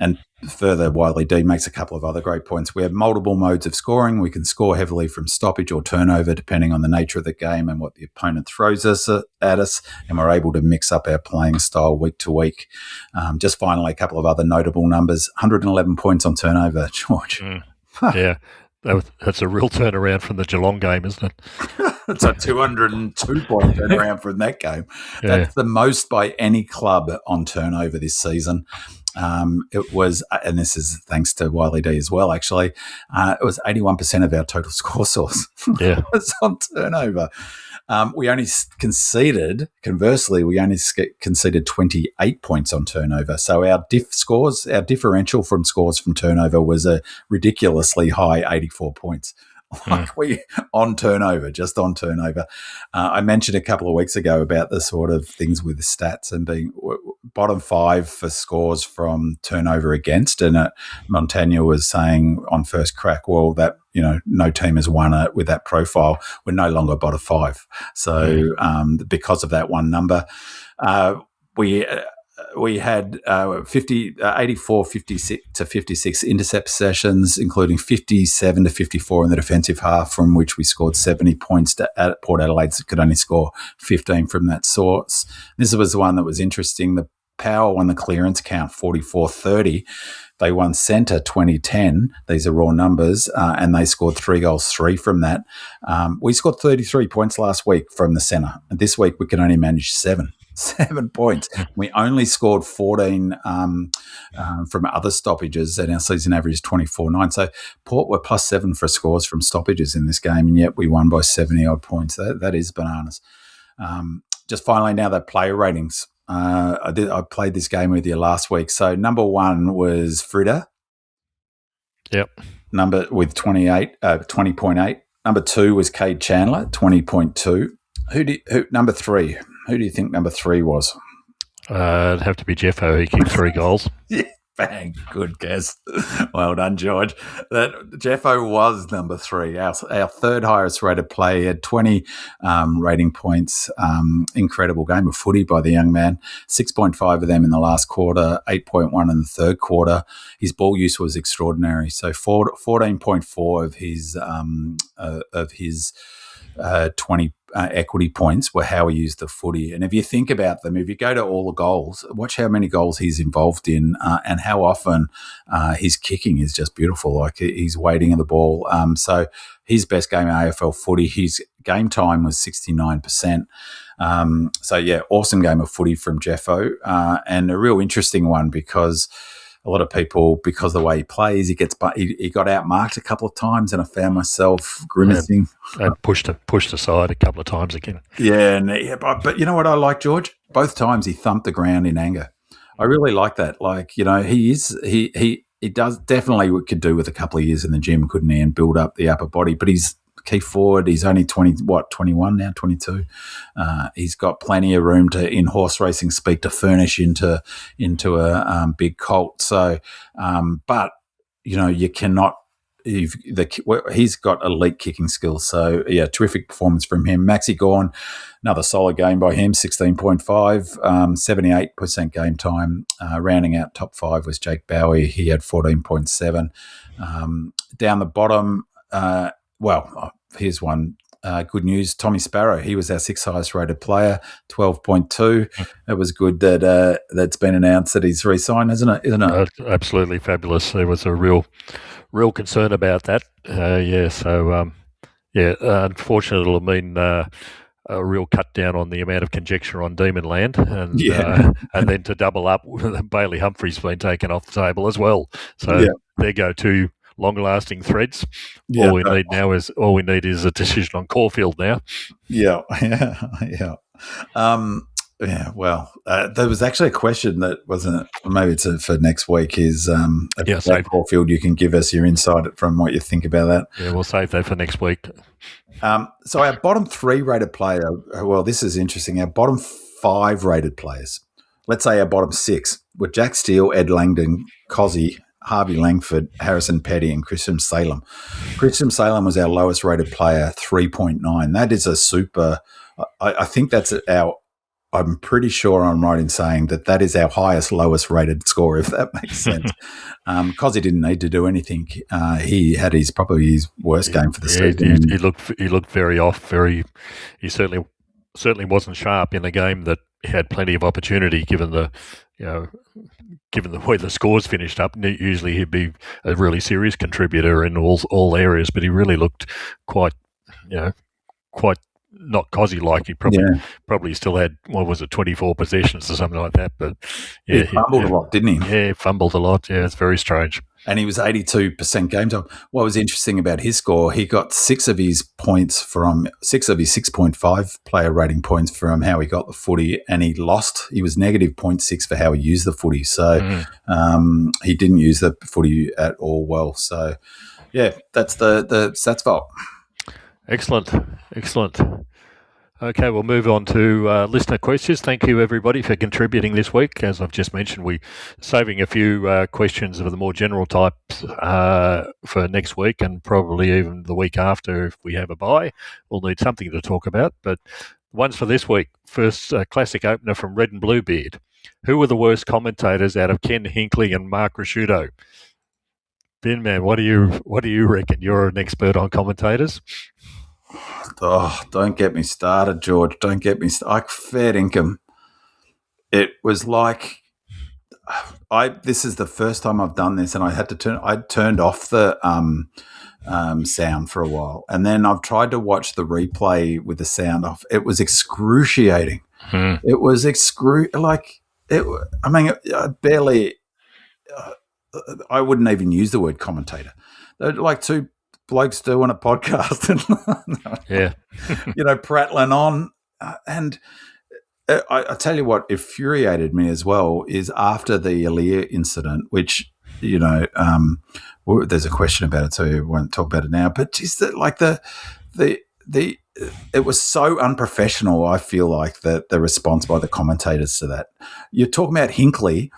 And further, Wiley D makes a couple of other great points. We have multiple modes of scoring. We can score heavily from stoppage or turnover, depending on the nature of the game and what the opponent throws at us. And we're able to mix up our playing style week to week. Just finally, a couple of other notable numbers. 111 points on turnover, George. Yeah, that's a real turnaround from the Geelong game, isn't it? It's a 202-point turnaround from that game. Yeah. That's the most by any club on turnover this season. It was, and this is thanks to Wiley D as well, actually, it was 81% of our total score source. Yeah. was on turnover. We only conceded, conversely, we only conceded 28 points on turnover. So our our differential from scores from turnover was a ridiculously high 84 points. On turnover, just on turnover. I mentioned a couple of weeks ago about the sort of things with the stats and being bottom 5 for scores from turnover against. And Montagna was saying on first crack, well, that, no team has won it with that profile. We're no longer bottom 5. So because of that one number, we had 84, 56 to 56 intercept sessions, including 57 to 54 in the defensive half, from which we scored 70 points at Port Adelaide. Could only score 15 from that source. This was the one that was interesting. The Power won the clearance count 44-30. They won centre 20-10. These are raw numbers, and they scored 3 goals, 3 from that. We scored 33 points last week from the centre. And this week we can only manage 7 points. We only scored 14 from other stoppages, and our season average is 24-9. So Port were +7 for scores from stoppages in this game, and yet we won by 70-odd points. That is bananas. Just finally, now the player ratings. I played this game with you last week. So number 1 was Frida. Yep. With 20.8. Number 2 was Cade Chandler, 20.2. Number 3? Who do you think number 3 was? It'd have to be Jeffo. He kicked 3 goals. Yeah, bang. Good guess. Well done, George. Jeffo was number 3, our third highest rated player. He had 20 rating points. Incredible game of footy by the young man. 6.5 of them in the last quarter, 8.1 in the third quarter. His ball use was extraordinary. So 14.4 of his 20 equity points were how he used the footy. And if you think about them, if you go to all the goals, watch how many goals he's involved in and how often his kicking is just beautiful. Like he's waiting at the ball. So his best game in AFL footy, his game time was 69%. So yeah, awesome game of footy from Jeffo, and a real interesting one because a lot of people, because of the way he plays, he got outmarked a couple of times, and I found myself grimacing. And pushed aside a couple of times again. Yeah, but you know what I like, George? Both times he thumped the ground in anger. I really like that. Like, he does definitely could do with a couple of years in the gym, couldn't he, and build up the upper body. But he's key forward. He's only 21 now, 22. He's got plenty of room to, in horse racing speak, to furnish into a big colt. So, but you cannot. He's got elite kicking skills. So yeah, terrific performance from him. Maxi Gawn, another solid game by him. 16.5, 78% game time. Rounding out top 5 was Jake Bowie. He had 14.7. Down the bottom. Here's one. Good news. Tommy Sparrow, he was our 6th highest rated player, 12.2. It was good that that's been announced that he's re-signed, isn't it? Absolutely fabulous. There was a real concern about that. Unfortunately, it'll mean a real cut down on the amount of conjecture on Demonland, and then to double up, Bailey Humphrey's been taken off the table as well. So there go 2 long-lasting threads. All we need is a decision on Caulfield now. Yeah. There was actually a question that wasn't. Maybe it's for next week. Is Caulfield? You can give us your insight from what you think about that. Yeah, we'll save that for next week. So our bottom 3 rated player. Well, this is interesting. Our bottom 5 rated players. Let's say our bottom 6 were Jack Steele, Ed Langdon, Cozzy, Harvey Langford, Harrison Petty, and Christian Salem. Christian Salem was our lowest rated player, 3.9. That is a super. I think that's our I'm pretty sure I'm right in saying that is our highest, lowest rated score, if that makes sense. Because he didn't need to do anything. He had probably his worst game for the season. He looked very off. He certainly wasn't sharp in a game that had plenty of opportunity. Given the way the scores finished up, usually he'd be a really serious contributor in all areas. But he really looked quite not Cozzy like. He probably still had, 24 possessions or something like that. But he fumbled a lot, didn't he? Yeah, fumbled a lot. Yeah, it's very strange. And he was 82% game time. What was interesting about his score, he got 6 of his 6.5 player rating points from how he got the footy, and he lost. He was negative 0.6 for how he used the footy. So he didn't use the footy at all well. So, yeah, that's the stats vault. Excellent. Okay, we'll move on to listener questions. Thank you, everybody, for contributing this week. As I've just mentioned, we're saving a few questions of the more general types for next week, and probably even the week after if we have a bye. We'll need something to talk about. But the ones for this week, first classic opener from Red and Bluebeard. Who were the worst commentators out of Ken Hinkley and Mark Rasciuto? Ben, man, what do you reckon? You're an expert on commentators. Oh, don't get me started, George. Don't get me started. Like fair income. It was like this is the first time I've done this, and I turned off the sound for a while, and then I've tried to watch the replay with the sound off. It was excruciating. It was barely. I wouldn't even use the word commentator. They're like two blokes doing a podcast and prattling on. And I tell you what infuriated me as well is after the Aaliyah incident, which, there's a question about it, so we won't talk about it now. But just that, it was so unprofessional, I feel like, that the response by the commentators to that. You're talking about Hinkley,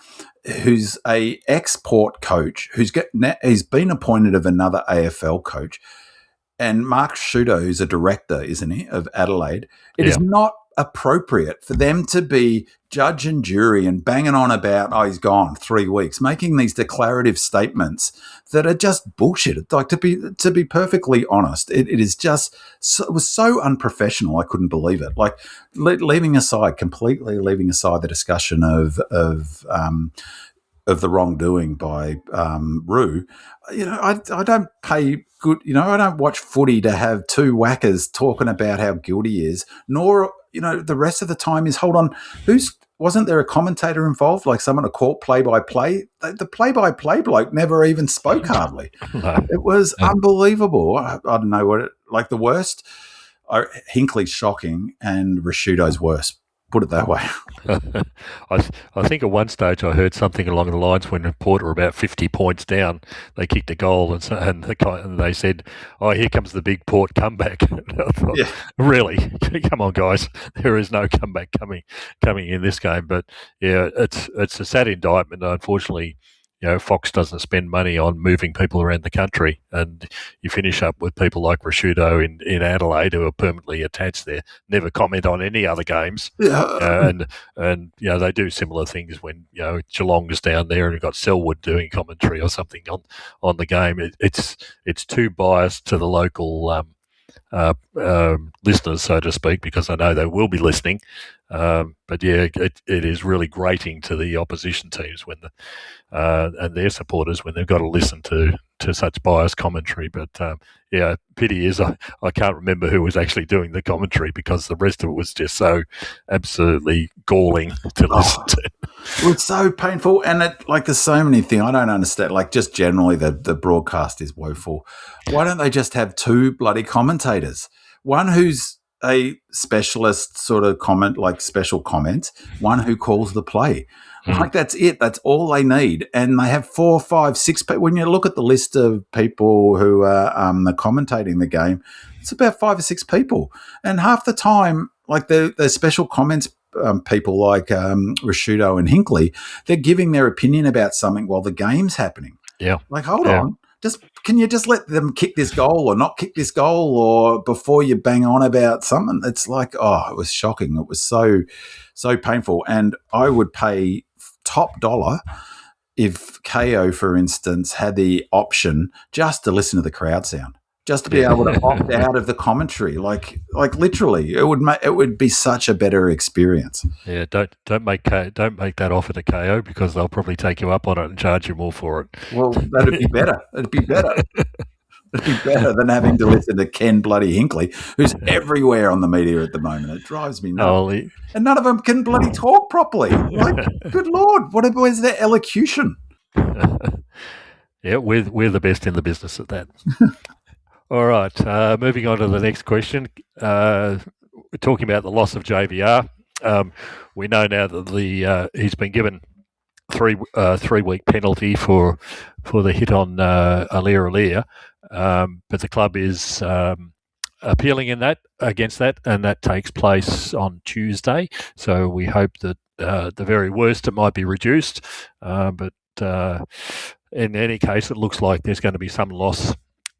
who's a ex-Port coach, he's been appointed of another AFL coach, and Mark Shudo, who's a director, isn't he, of Adelaide. It is not appropriate for them to be judge and jury and banging on about, he's gone 3 weeks, making these declarative statements that are just bullshit. Like, to be perfectly honest, it is just it was so unprofessional. I couldn't believe it. Like, completely leaving aside the discussion of the wrongdoing by Roo. I don't pay good. I don't watch footy to have two whackers talking about how guilty he is. Nor, the rest of the time is, hold on, wasn't there a commentator involved, like someone to call play-by-play? The play-by-play bloke never even spoke hardly. No. It was unbelievable. I don't know the worst. Hinkley's shocking and Rasciuto's worse. Put it that way. I think at one stage I heard something along the lines when Port were about 50 points down, they kicked a goal and they said, here comes the big Port comeback. I thought, really? Come on, guys. There is no comeback coming in this game. But, yeah, it's a sad indictment. Unfortunately, Fox doesn't spend money on moving people around the country, and you finish up with people like Rasciuto in Adelaide who are permanently attached there, never comment on any other games. And they do similar things when Geelong's down there and you've got Selwood doing commentary or something on the game. It's too biased to the local listeners, so to speak, because I know they will be listening. But yeah, it is really grating to the opposition teams when and their supporters when they've got to listen to such biased commentary. But pity is I can't remember who was actually doing the commentary because the rest of it was just so absolutely galling to listen to. It's so painful, and there's so many things I don't understand. Like, just generally, the broadcast is woeful. Why don't they just have two bloody commentators? One who's a specialist sort of comment, like special comments, one who calls the play. Like, that's it. That's all they need. And they have 4, 5, 6 people. When you look at the list of people who are commentating the game, it's about 5 or 6 people. And half the time, like the special comments people like Rasciuto and Hinkley, they're giving their opinion about something while the game's happening. Yeah. Like, hold on. can you just let them kick this goal or not kick this goal, or before you bang on about something? It's like, it was shocking. It was so painful. And I would pay top dollar if KO, for instance, had the option just to listen to the crowd sound, just to be able to opt out of the commentary, like literally, it would be such a better experience. Yeah, don't make that offer to KO, because they'll probably take you up on it and charge you more for it. Well, that'd be better. It'd be better. It'd be better than having to listen to Ken bloody Hinkley, who's everywhere on the media at the moment. It drives me nuts. And none of them can bloody talk properly. Like, good Lord, where's their elocution? Yeah, we're the best in the business at that. All right, moving on to the next question. We're talking about the loss of JVR. We know now that he's been given 3-week penalty for the hit on Alir, but the club is appealing against that, and that takes place on Tuesday. So we hope that the very worst, it might be reduced, but in any case, it looks like there's going to be some loss.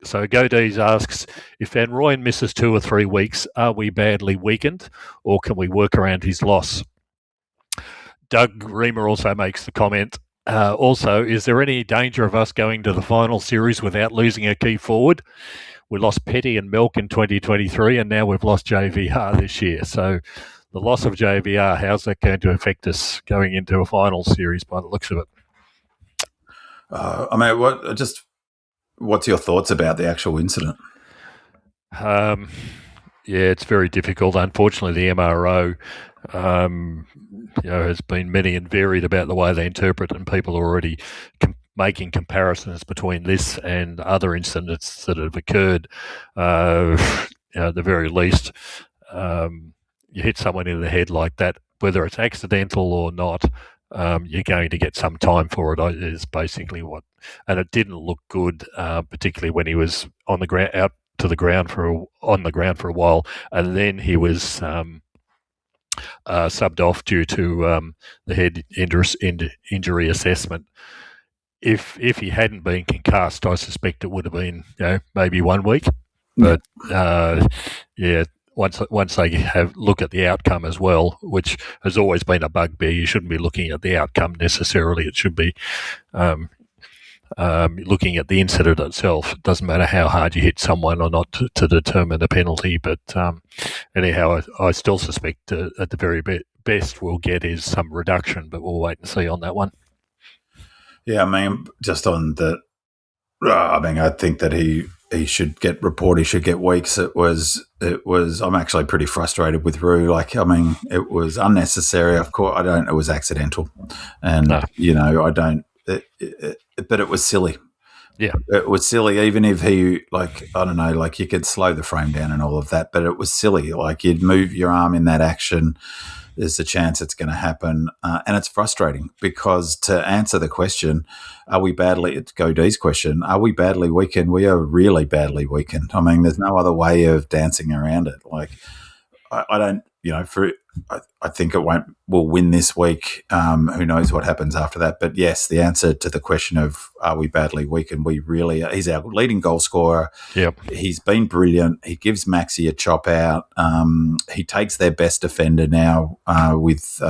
So Godees asks, if Van Rooyen misses 2 or 3 weeks, are we badly weakened, or can we work around his loss? Doug Reamer also makes the comment, also, is there any danger of us going to the final series without losing a key forward? We lost Petty and Milk in 2023, and now we've lost JVR this year. So the loss of JVR, how's that going to affect us going into a final series by the looks of it? What's your thoughts about the actual incident? Yeah, it's very difficult. Unfortunately, the MRO has been many and varied about the way they interpret, and people are already making comparisons between this and other incidents that have occurred. At the very least, you hit someone in the head like that, whether it's accidental or not, you're going to get some time for it, is basically what. And it didn't look good, particularly when he was on the ground, out to the ground on the ground for a while, and then he was subbed off due to the head injury assessment. If he hadn't been concussed, I suspect it would have been maybe 1 week. But once they look at the outcome as well, which has always been a bugbear, you shouldn't be looking at the outcome necessarily. It should be looking at the incident itself. It doesn't matter how hard you hit someone or not to determine a penalty. But anyhow, I still suspect at the very best we'll get is some reduction, but we'll wait and see on that one. Yeah, just on the, I think that he should get report. He should get weeks. It was. I'm actually pretty frustrated with Roo. It was unnecessary. Of course, it was accidental, and I don't. But it was silly. Yeah, it was silly. Even if he, you could slow the frame down and all of that, but it was silly. You'd move your arm in that action. There's a chance it's going to happen, and it's frustrating because to answer the question, it's Godee's question, are we badly weakened? We are really badly weakened. There's no other way of dancing around it. I don't, I think we'll win this week. Who knows what happens after that? But yes, the answer to the question of are we badly weakened? We really are. He's our leading goal scorer. Yep. He's been brilliant. He gives Maxi a chop out. He takes their best defender now with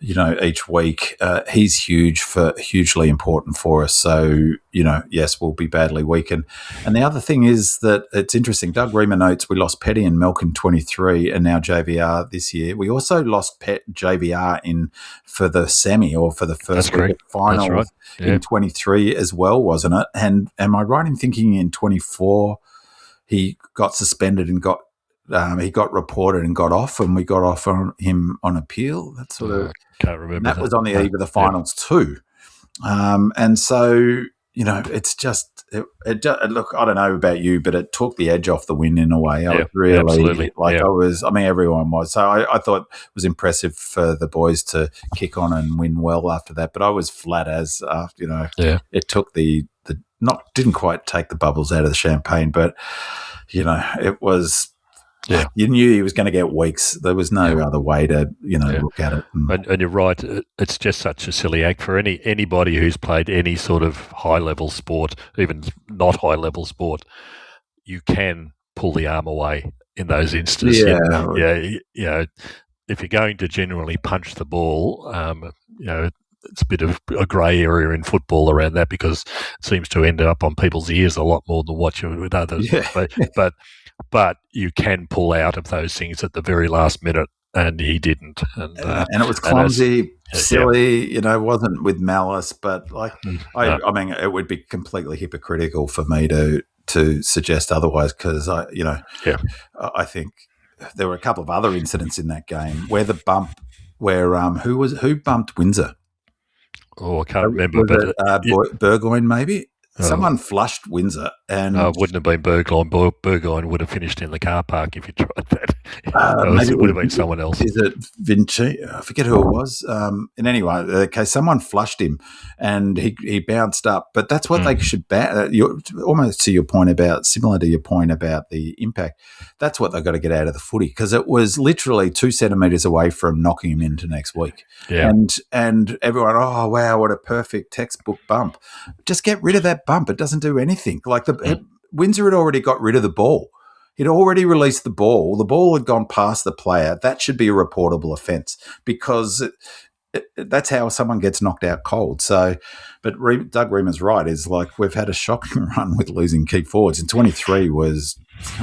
each week. He's hugely important for us. So, yes, we'll be badly weakened. And the other thing is that it's interesting. Doug Reamer notes we lost Petty and Milk in 23 and now JVR this year. We also lost JVR for the semi or for the first final right. In 23 as well, wasn't it? And am I right in thinking in 24 he got suspended and he got reported and got off, and we got off on him on appeal? That sort of can't remember. That was on the eve of the finals too. And so it's just look. I don't know about you, but it took the edge off the win in a way. I was really absolutely. Everyone was. So I thought it was impressive for the boys to kick on and win well after that. But I was flat as it took didn't quite take the bubbles out of the champagne, but it was you knew he was going to get weeks. There was no other way to, look at it. And you're right. It's just such a silly act for anybody who's played any sort of high-level sport, even not high-level sport. You can pull the arm away in those instances. If you're going to generally punch the ball, it's a bit of a grey area in football around that because it seems to end up on people's ears a lot more than what you would with others. Yeah. But you can pull out of those things at the very last minute, and he didn't. And it was clumsy, silly, wasn't with malice. But I mean, it would be completely hypocritical for me to suggest otherwise because I think there were a couple of other incidents in that game where the bump, who bumped Windsor? Oh, I can't remember. But Burgoyne, maybe? Someone flushed Windsor. And it wouldn't have been Burgoyne. Burgoyne would have finished in the car park if you tried that. It would have been someone else. Is it Vinci? I forget who it was. And anyway, someone flushed him and he bounced up. But that's what they should almost to your point similar to your point about the impact. That's what they've got to get out of the footy because it was literally 2 centimetres away from knocking him into next week. Yeah. And everyone, oh, wow, what a perfect textbook bump. Just get rid of that bump. It doesn't do anything. Windsor had already got rid of the ball. He'd already released the ball. The ball had gone past the player. That should be a reportable offence because that's how someone gets knocked out cold. So, but Doug Reamer's right. Is we've had a shocking run with losing key forwards. And 23 was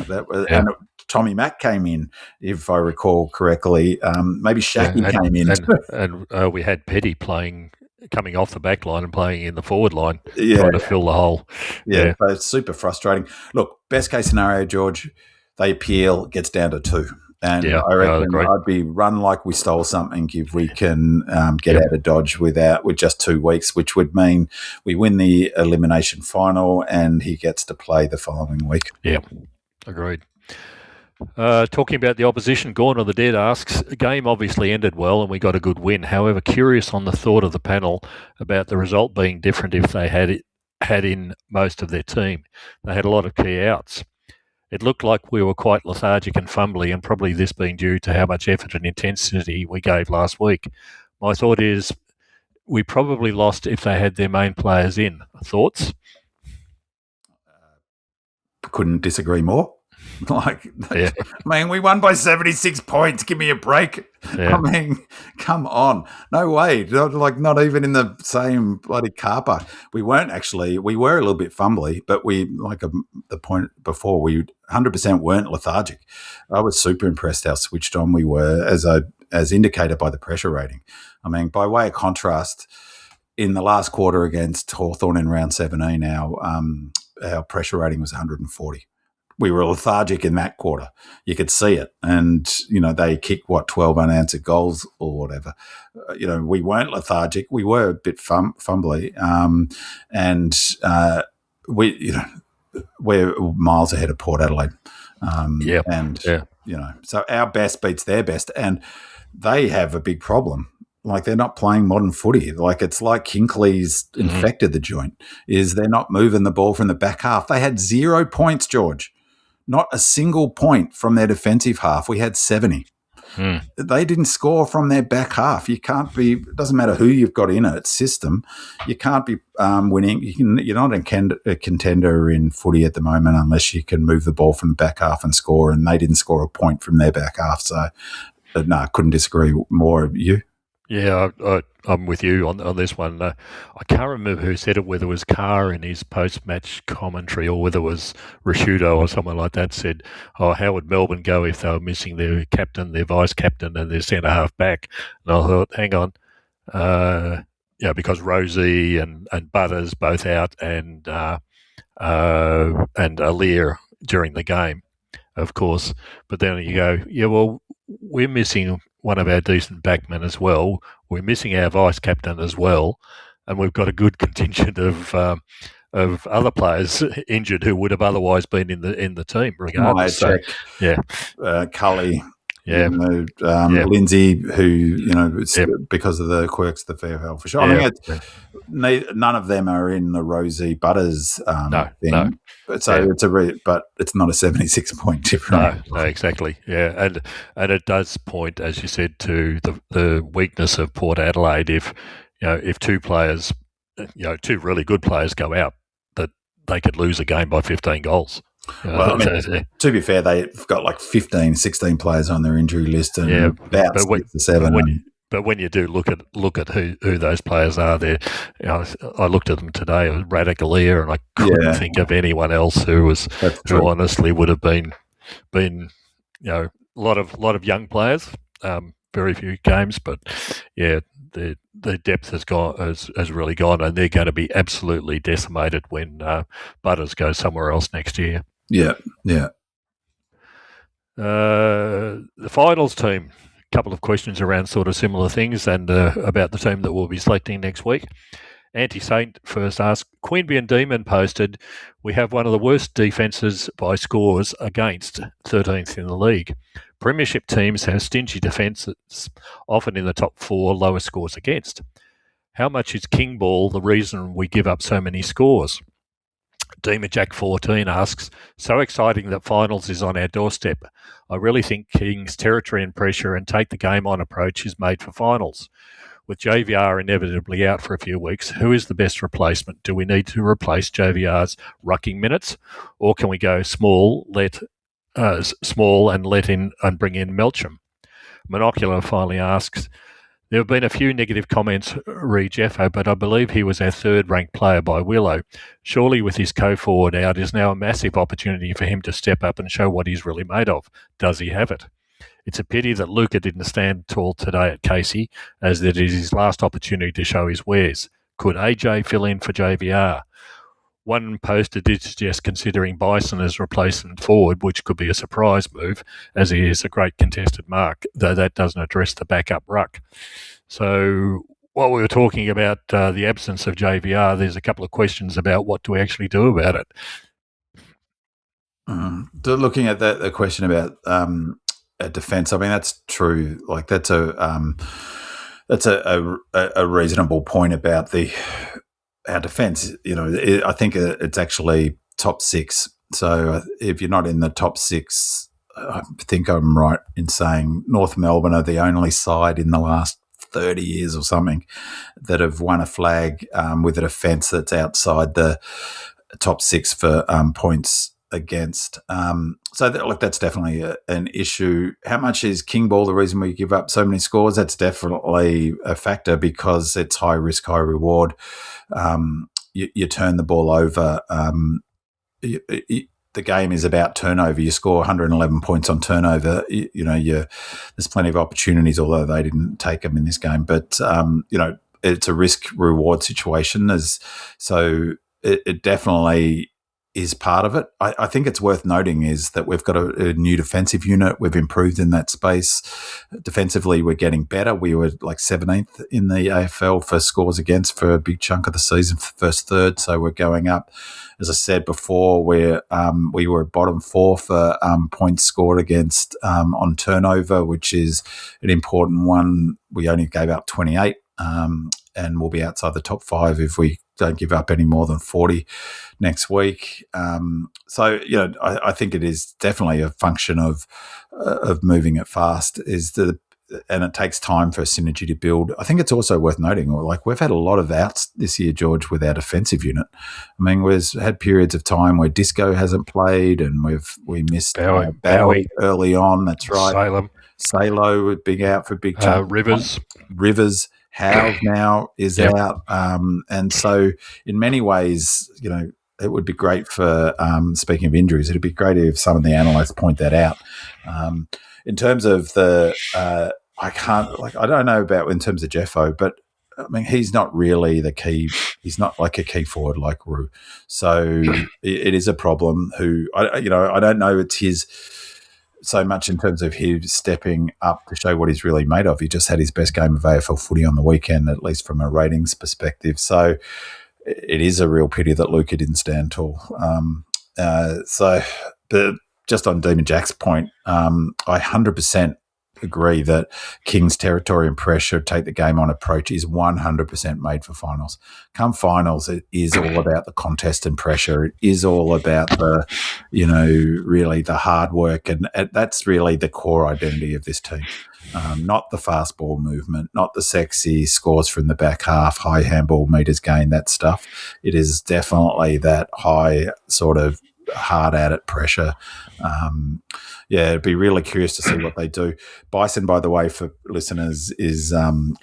that. And Tommy Mack came in, if I recall correctly. Maybe Shacky came in. And we had Petty coming off the back line and playing in the forward line, trying to fill the hole. Yeah, so it's super frustrating. Look, best case scenario, George, they appeal, gets down to 2. And I reckon I'd be run like we stole something if we can get out of Dodge with just 2 weeks, which would mean we win the elimination final and he gets to play the following week. Yeah, agreed. Talking about the opposition, Gone of the Dead asks, the game obviously ended well and we got a good win. However, curious on the thought of the panel about the result being different if they had in most of their team. They had a lot of key outs. It looked like we were quite lethargic and fumbly, and probably this being due to how much effort and intensity we gave last week. My thought is we probably lost if they had their main players in. Thoughts? Couldn't disagree more. I mean, we won by 76 points. Give me a break. Yeah. I mean, come on. No way. Not even in the same bloody car park. We weren't actually. We were a little bit fumbly, but the point before, we 100% weren't lethargic. I was super impressed how switched on we were, as indicated by the pressure rating. I mean, by way of contrast, in the last quarter against Hawthorn in round 17, our pressure rating was 140. We were lethargic in that quarter. You could see it. And, they kicked, 12 unanswered goals or whatever. We weren't lethargic. We were a bit fumbly. We're miles ahead of Port Adelaide. So our best beats their best. And they have a big problem. They're not playing modern footy. It's like Hinckley's infected the joint, is they're not moving the ball from the back half. They had 0 points, George. Not a single point from their defensive half. We had 70. They didn't score from their back half. You can't be. It doesn't matter who you've got in it. System. You can't be winning. You're not a contender in footy at the moment unless you can move the ball from the back half and score. And they didn't score a point from their back half. So, no, I couldn't disagree more. You? Yeah, I'm with you on this one. I can't remember who said it, whether it was Carr in his post-match commentary or whether it was Rashudo or someone like that said, how would Melbourne go if they were missing their captain, their vice-captain and their centre-half back? And I thought, hang on, because Rosie and Butters both out and Aliir during the game, of course. But then you go, we're missing one of our decent backmen as well. We're missing our vice captain as well, and we've got a good contingent of other players injured who would have otherwise been in the team, regardless. Cully, Lindsay, who because of the quirks of the VFL for sure. I mean, none of them are in the Rosie Butters thing. No. So but it's not a 76-point difference. No, exactly. Yeah, and it does point, as you said, to the weakness of Port Adelaide. If two players, two really good players go out, that they could lose a game by 15 goals. Well, to be fair, they've got like 15, 16 players on their injury list, and about 6 to 7. But when you do look at who those players are, there, I looked at them today. It was Radicalier, and I couldn't think of anyone else who honestly would have been a lot of young players, very few games, but the depth has really gone, and they're going to be absolutely decimated when Butters goes somewhere else next year. Yeah. The finals team. Couple of questions around sort of similar things and about the team that we'll be selecting next week. Anti-Saint first asked, Queanbeyan and Demon posted, we have one of the worst defences by scores against, 13th in the league. Premiership teams have stingy defences, often in the top 4 lowest scores against. How much is King Ball the reason we give up so many scores? Demon Jack 14 asks, so exciting that finals is on our doorstep. I really think King's territory and pressure and take the game on approach is made for finals. With JVR inevitably out for a few weeks, who is the best replacement? Do we need to replace JVR's rucking minutes, or can we go small and bring in Melcham? Monocular finally asks, there have been a few negative comments re Jeffo, but I believe he was our third-ranked player by Willow. Surely with his co-forward out is now a massive opportunity for him to step up and show what he's really made of. Does he have it? It's a pity that Luca didn't stand tall today at Casey, as that is his last opportunity to show his wares. Could AJ fill in for JVR? One poster did suggest considering Bison as replacement forward, which could be a surprise move, as he is a great contested mark, though that doesn't address the backup ruck. So while we were talking about the absence of JVR, there's a couple of questions about what do we actually do about it. Looking at the question about defence, I mean, that's true. Like that's a reasonable point about our defence. I think it's actually top 6. So if you're not in the top 6, I think I'm right in saying North Melbourne are the only side in the last 30 years or something that have won a flag with a defence that's outside the top 6 for points against. That's definitely an issue. How much is King Ball the reason we give up so many scores? That's definitely a factor because it's high risk, high reward. You turn the ball over. The game is about turnover. You score 111 points on turnover. There's plenty of opportunities, although they didn't take them in this game. But it's a risk reward situation. So it definitely is part of it. I think it's worth noting is that we've got a new defensive unit. We've improved in that space. Defensively, we're getting better. We were like 17th in the AFL for scores against for a big chunk of the season, first third. So we're going up. As I said before, we were bottom 4 for points scored against on turnover, which is an important one. We only gave up 28, and we'll be outside the top 5 if we don't give up any more than 40 next week. I think it is definitely a function of moving it fast. And it takes time for a synergy to build. I think it's also worth noting, we've had a lot of outs this year, George, with our defensive unit. I mean, we've had periods of time where Disco hasn't played, and we missed Bowie early on. That's right. Salo would be out for big chunk. Rivers. Howe now is out. And so in many ways, it would be great for, speaking of injuries, it'd be great if some of the analysts point that out. In terms of I don't know about in terms of Jeffo, but I mean, he's not really the key. He's not like a key forward like Roo. So it is a problem I don't know it's his so much in terms of him stepping up to show what he's really made of. He just had his best game of AFL footy on the weekend, at least from a ratings perspective. So it is a real pity that Luca didn't stand tall. But just on Demon Jack's point, I 100% agree that King's territory and pressure, take the game on approach is 100% made for finals. Come finals, it is all about the contest and pressure. It is all about the, really the hard work. And that's really the core identity of this team. Not the fast ball movement, not the sexy scores from the back half, high handball meters gained, that stuff. It is definitely that high sort of hard at it pressure. It'd be really curious to see what they do. Bison, by the way, for listeners, is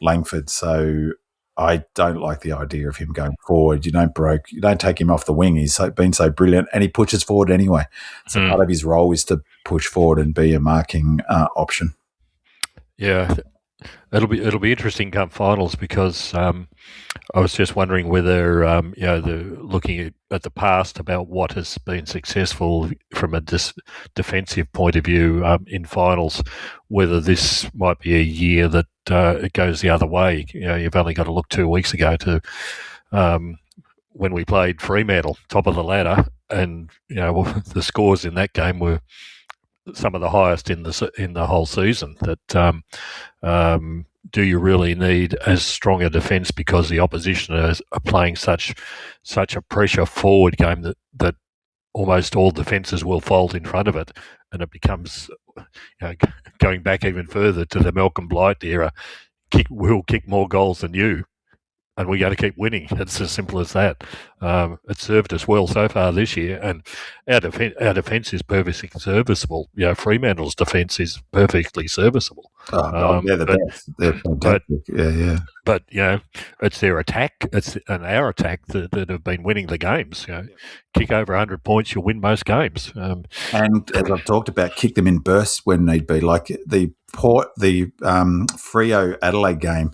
Langford. So I don't like the idea of him going forward. You don't take him off the wing. He's been so brilliant, and he pushes forward anyway. So part of his role is to push forward and be a marking option. Yeah, it'll be interesting come finals, because I was just wondering whether looking at the past about what has been successful from a defensive point of view in finals, whether this might be a year that it goes the other way. You've only got to look 2 weeks ago to when we played Fremantle, top of the ladder, and the scores in that game were some of the highest in the whole season. That do you really need as strong a defence, because the opposition are playing such a pressure forward game that almost all defences will fold in front of it, and it becomes going back even further to the Malcolm Blight era. We'll kick more goals than you, and we're going to keep winning. It's as simple as that. It's served us well so far this year, and our defence is perfectly serviceable. Fremantle's defence is perfectly serviceable. They're the best. They're fantastic. But it's their attack, and our attack that have been winning the games. Kick over 100 points, you'll win most games. And as I've talked about, kick them in bursts when need be. Like the Freo Adelaide game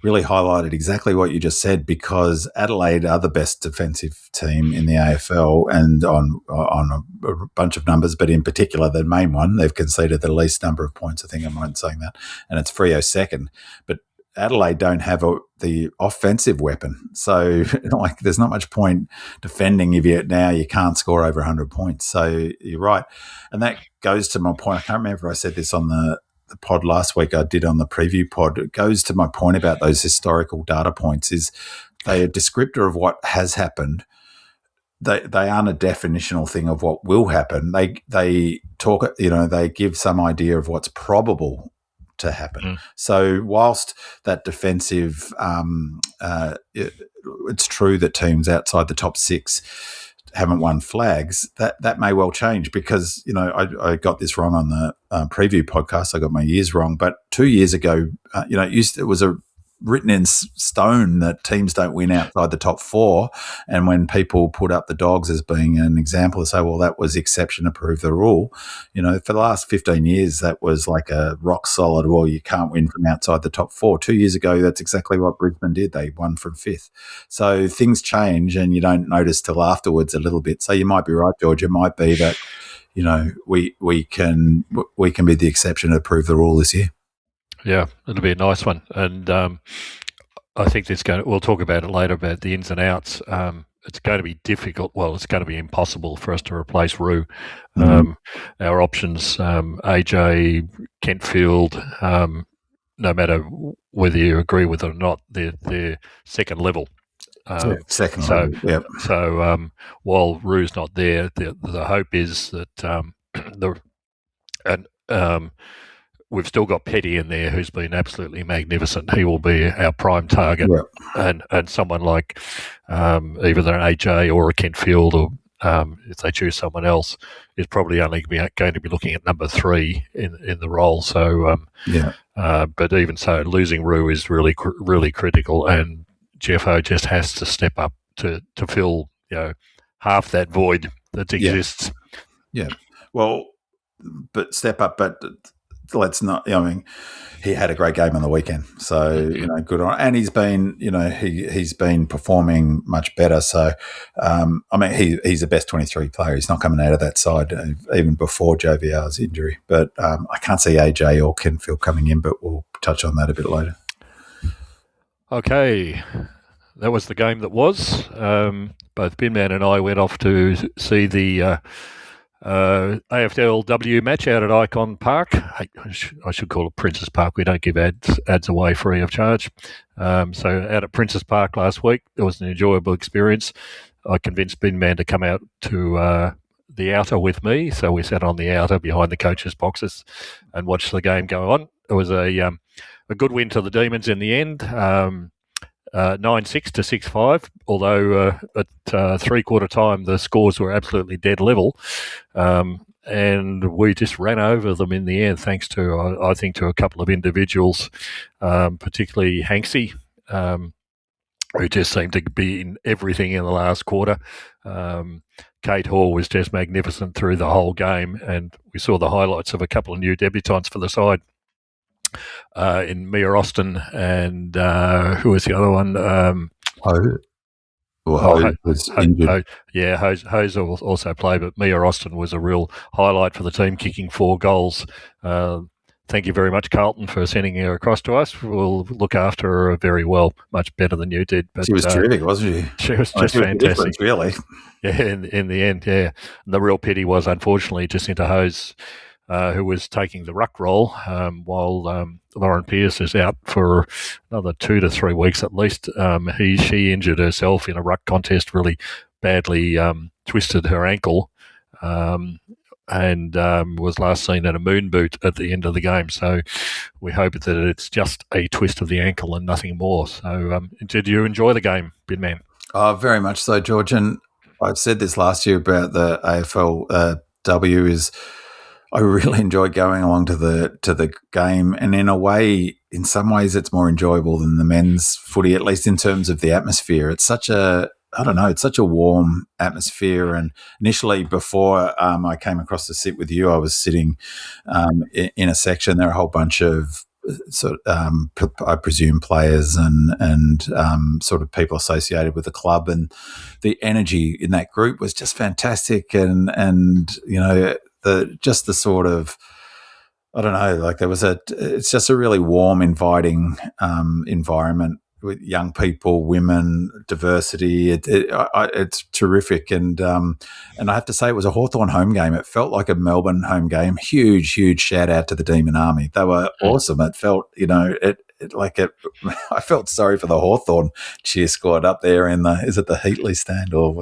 really highlighted exactly what you just said, because Adelaide are the best defensive team in the AFL, and on a bunch of numbers, but in particular the main one, they've conceded the least number of points. I think I'm right in saying that, and it's Freo second. But Adelaide don't have the offensive weapon, so there's not much point defending if you can't score over 100 points. So you're right, and that goes to my point. I can't remember if I said this on the pod last week. I did on the preview pod. It goes to my point about those historical data points. Is they are a descriptor of what has happened. They aren't a definitional thing of what will happen. They talk, they give some idea of what's probable to happen. So whilst that defensive, it's true that teams outside the top six haven't won flags, that may well change, because I got this wrong on the preview podcast. I got my years wrong, but 2 years ago, it was written in stone that teams don't win outside the top four. And when people put up the Dogs as being an example, they say, well, that was exception to prove the rule. For the last 15 years, that was like a rock solid, well, you can't win from outside the top four. 2 years ago, that's exactly what Brisbane did. They won from fifth. So things change, and you don't notice till afterwards a little bit. So you might be right, George. It might be that, we can be the exception to prove the rule this year. Yeah, it'll be a nice one, and I think we'll talk about it later about the ins and outs. It's going to be difficult. Well, it's going to be impossible for us to replace Roo. Our options, AJ, Kentfield, no matter whether you agree with it or not, they're second level. Second level. Yep. So while Roo's not there, the hope is that we've still got Petty in there, who's been absolutely magnificent. He will be our prime target, and someone like either an AJ or a Kentfield, or if they choose someone else, is probably only going to be looking at number 3 in the role. So, but even so, losing Roo is really really critical, and Jeffo just has to step up to fill half that void that exists. Yeah. Well, but step up, but. Let's not. He had a great game on the weekend, so good on. And he's been, he's been performing much better. So, he's the best 23 player. He's not coming out of that side even before JVR's injury. But I can't see AJ or Kenfield coming in. But we'll touch on that a bit later. Okay, that was the game that was. Both Binman and I went off to see the AFLW match out at Icon Park. I should call it Princess Park. We don't give ads away free of charge. So out at Princess Park last week, it was an enjoyable experience. I convinced Bin Man to come out to the outer with me, so we sat on the outer behind the coaches' boxes and watched the game go on. It was a good win to the Demons in the end. 9-6 to 6-5, although at three-quarter time the scores were absolutely dead level, and we just ran over them in the end, thanks to, I think, to a couple of individuals, particularly Hanksy, who just seemed to be in everything in the last quarter. Kate Hall was just magnificent through the whole game, and we saw the highlights of a couple of new debutants for the side. In Mia Austin and who was the other one? Hose was injured. Hose also played, but Mia Austin was a real highlight for the team, kicking 4 goals. Thank you very much, Carlton, for sending her across to us. We'll look after her very well, much better than you did. But she was terrific, wasn't she? She was just fantastic. Really. Yeah, in the end, yeah. And the real pity was, unfortunately, Jacinta Hose, who was taking the ruck role, while Lauren Pearce is out for another 2 to 3 weeks at least. She injured herself in a ruck contest, really badly twisted her ankle, and was last seen in a moon boot at the end of the game. So we hope that it's just a twist of the ankle and nothing more. So did you enjoy the game, Bin Man? Oh, very much so, George. And I've said this last year about the AFLW is I really enjoy going along to the game, and in a way, in some ways, it's more enjoyable than the men's footy, at least in terms of the atmosphere. It's such a it's such a warm atmosphere. And initially, before I came across to sit with you, I was sitting in a section. There are a whole bunch of I presume players and sort of people associated with the club, and the energy in that group was just fantastic. And you know, the sort of, I don't know, like it's just a really warm, inviting environment with young people, women, diversity. It's terrific. And I have to say, it was a Hawthorn home game. It felt like a Melbourne home game. Huge shout out to the Demon Army. They were awesome. It felt, you know, I felt sorry for the Hawthorn cheer squad up there in is it the Heatley stand or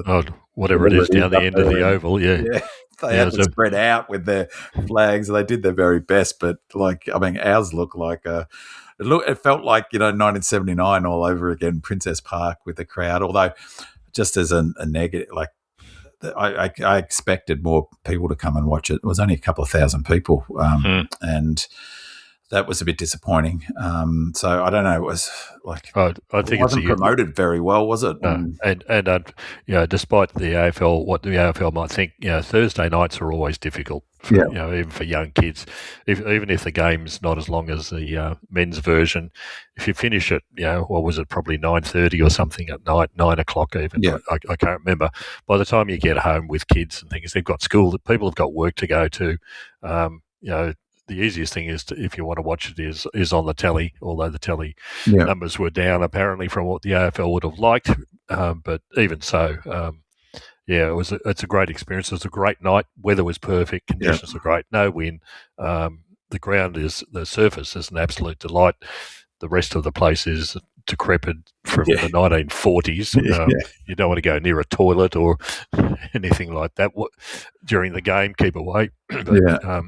whatever it is down the end of the Oval, yeah. They had to spread out with their flags. They did their very best, but ours looked like it felt like, you know, 1979 all over again, Princess Park with the crowd. Although, just as a negative, like I expected more people to come and watch it. It was only a couple of thousand people, and that was a bit disappointing. So I don't know. It was like I think it wasn't promoted very well, was it? And you know, despite the AFL, what the AFL might think, you know, Thursday nights are always difficult. For, you know, even for young kids, even if the game's not as long as the men's version, if you finish it, you know, what was it, probably 9:30 or something at night, 9 o'clock even. Yeah. I can't remember. By the time you get home with kids and things, they've got school, people have got work to go to. You know, the easiest thing is if you want to watch it is on the telly, although the telly numbers were down apparently from what the AFL would have liked. But even so, it's a great experience. It was a great night. Weather was perfect. Conditions were great. No wind. The surface is an absolute delight. The rest of the place is decrepit from the 1940s. You don't want to go near a toilet or anything like that during the game. Keep away. But,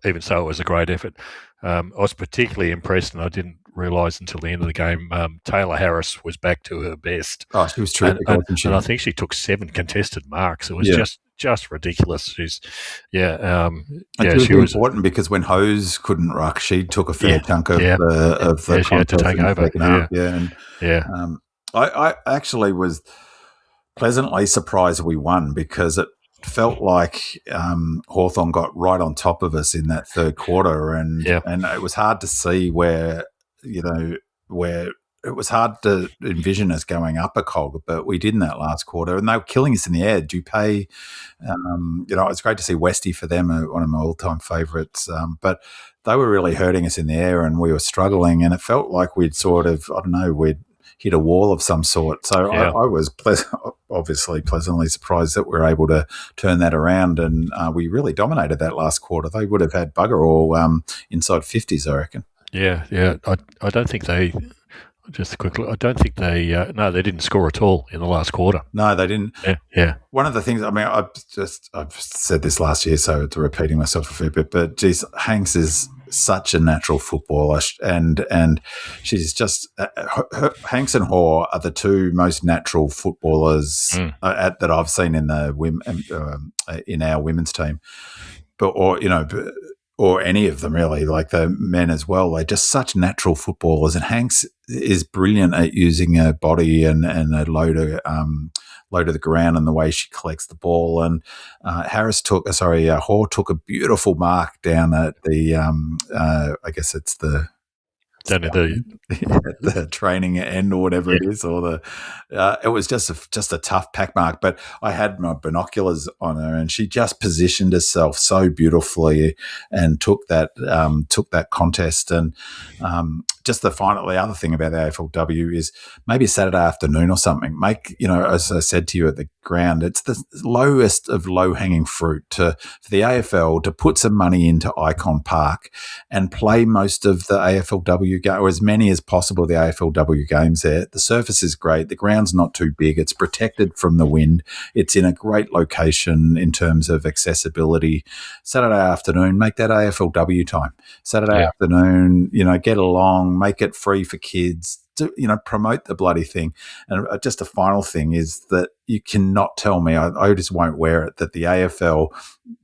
even so, it was a great effort. I was particularly impressed, and I didn't realise until the end of the game, Taylor Harris was back to her best. Oh, she was terrific, wasn't she? And I think she took 7 contested marks. It was just ridiculous. She's she was important because when Hose couldn't ruck, she took a fair chunk of the she had to take over. I actually was pleasantly surprised we won, because it felt like Hawthorn got right on top of us in that third quarter, and it was hard to see where it was hard to envision us going up a cog, but we did in that last quarter, and they were killing us in the air. Dupay, it was great to see Westy for them, one of my all-time favourites, but they were really hurting us in the air, and we were struggling, and it felt like we'd sort of, we'd hit a wall of some sort. So Yeah. I was obviously pleasantly surprised that we were able to turn that around, and we really dominated that last quarter. They would have had bugger all inside 50s, I reckon. Yeah. I don't think they. Just quickly, I don't think they. No, they didn't score at all in the last quarter. No, they didn't. Yeah. One of the things, I mean, I've said this last year, so it's repeating myself a fair bit, but geez, Hanks is such a natural footballer, and she's just Hanks and Hoare are the two most natural footballers that I've seen in in our women's team, or any of them really, like the men as well. They're just such natural footballers, and Hanks is brilliant at using her body and a low to the ground and the way she collects the ball. And Hoare took a beautiful mark down at the I guess it's the the training end or whatever it is, or it was just a tough pack mark. But I had my binoculars on her, and she just positioned herself so beautifully and took that contest. And just the other thing about the AFLW is maybe a Saturday afternoon or something. As I said to you at the ground, it's the lowest of low hanging fruit for the AFL to put some money into Icon Park and play most of the AFLW game, or as many as possible, the AFLW games there. The surface is great. The ground's not too big. It's protected from the wind. It's in a great location in terms of accessibility. Saturday afternoon, make that AFLW time. Saturday afternoon, get along, make it free for kids. Promote the bloody thing. And just a final thing is that you cannot tell me, I just won't wear it, that the AFL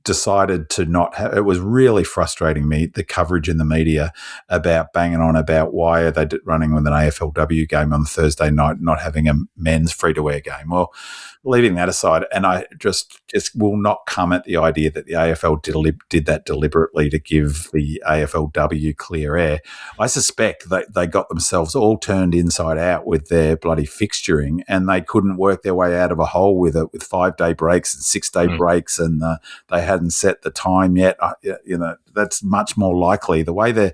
decided to not have, it was really frustrating me, the coverage in the media about banging on about why are they running with an AFLW game on Thursday night, not having a men's free-to-air game. Well, leaving that aside, and I just will not come at the idea that the AFL did that deliberately to give the AFLW clear air. I suspect that they got themselves all turned inside out with their bloody fixturing, and they couldn't work their way out of a hole with it, with 5-day breaks and 6-day breaks, and they hadn't set the time yet. That's much more likely. The way they're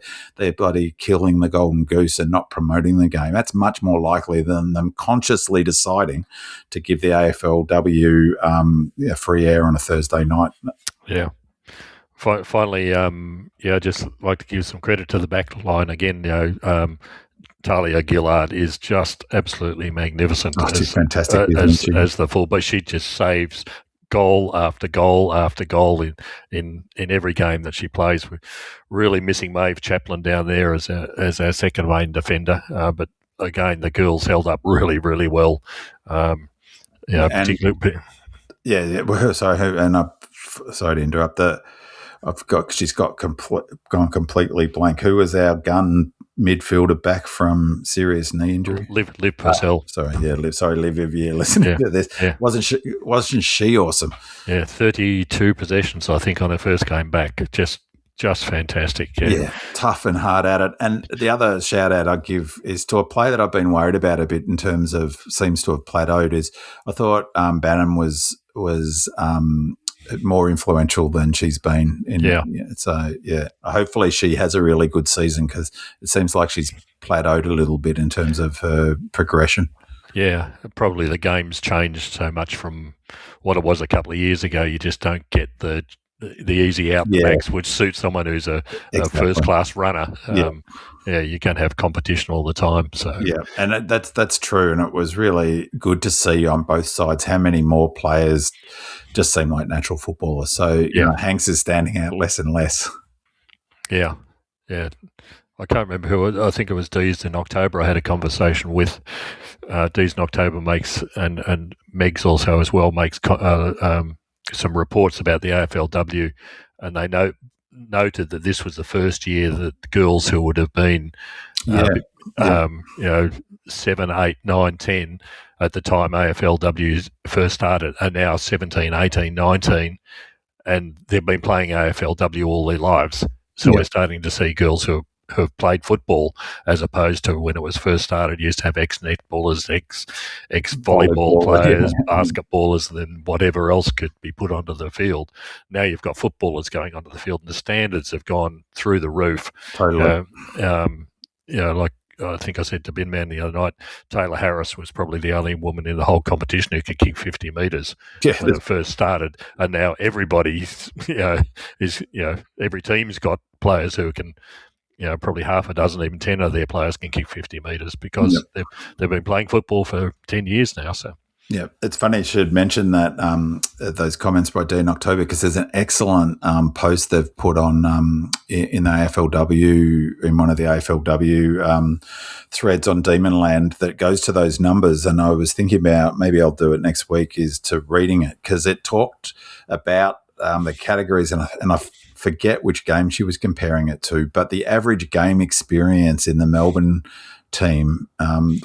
bloody killing the golden goose and not promoting the game, that's much more likely than them consciously deciding to give the AFLW free air on a Thursday night. Yeah. Finally, I'd just like to give some credit to the back line again. Talia Gillard is just absolutely magnificent. She's fantastic, as the fullback. She just saves goal after goal after goal in every game that she plays. We're really missing Maeve Chaplin down there as our second main defender, but again, the girls held up really, really well. Particularly. Sorry to interrupt. She's gone completely blank. Who was our gun midfielder back from serious knee injury? Liv Purcell. Liv, if you're listening to this. Yeah. Wasn't she awesome? Yeah, 32 possessions, I think, on her first game back. Just fantastic. Yeah, tough and hard at it. And the other shout out I'd give is to a player that I've been worried about a bit in terms of seems to have plateaued. Is I thought Bannon was more influential than she's been. Hopefully she has a really good season, because it seems like she's plateaued a little bit in terms of her progression. Yeah, probably the game's changed so much from what it was a couple of years ago. You just don't get the easy out backs, which suits someone who's a first-class runner. You can't have competition all the time. So and that's true. And it was really good to see on both sides how many more players just seem like natural footballers. So Hanks is standing out less and less. Yeah. I can't remember who. I think it was Dees in October. I had a conversation with Dees in October and Megs also as well makes some reports about the AFLW, and they noted that this was the first year that the girls who would have been 7, 8, 9, 10 at the time AFLW first started are now 17, 18, 19, and they've been playing AFLW all their lives. So we're starting to see girls who have played football, as opposed to when it was first started, you used to have ex-netballers, ex-volleyball players, basketballers, and then whatever else could be put onto the field. Now you've got footballers going onto the field, and the standards have gone through the roof. Totally. Like I think I said to Bin Man the other night, Taylor Harris was probably the only woman in the whole competition who could kick 50 metres when it first started, and now everybody's, every team's got players who can, probably half a dozen, even 10 of their players can kick 50 metres because they've been playing football for 10 years now. So. Yeah, it's funny you should mention that those comments by Dean October, because there's an excellent post they've put on in the AFLW, in one of the AFLW threads on Demonland that goes to those numbers. And I was thinking about, maybe I'll do it next week, is to reading it, because it talked about the categories, and I forget which game she was comparing it to, but the average game experience in the Melbourne team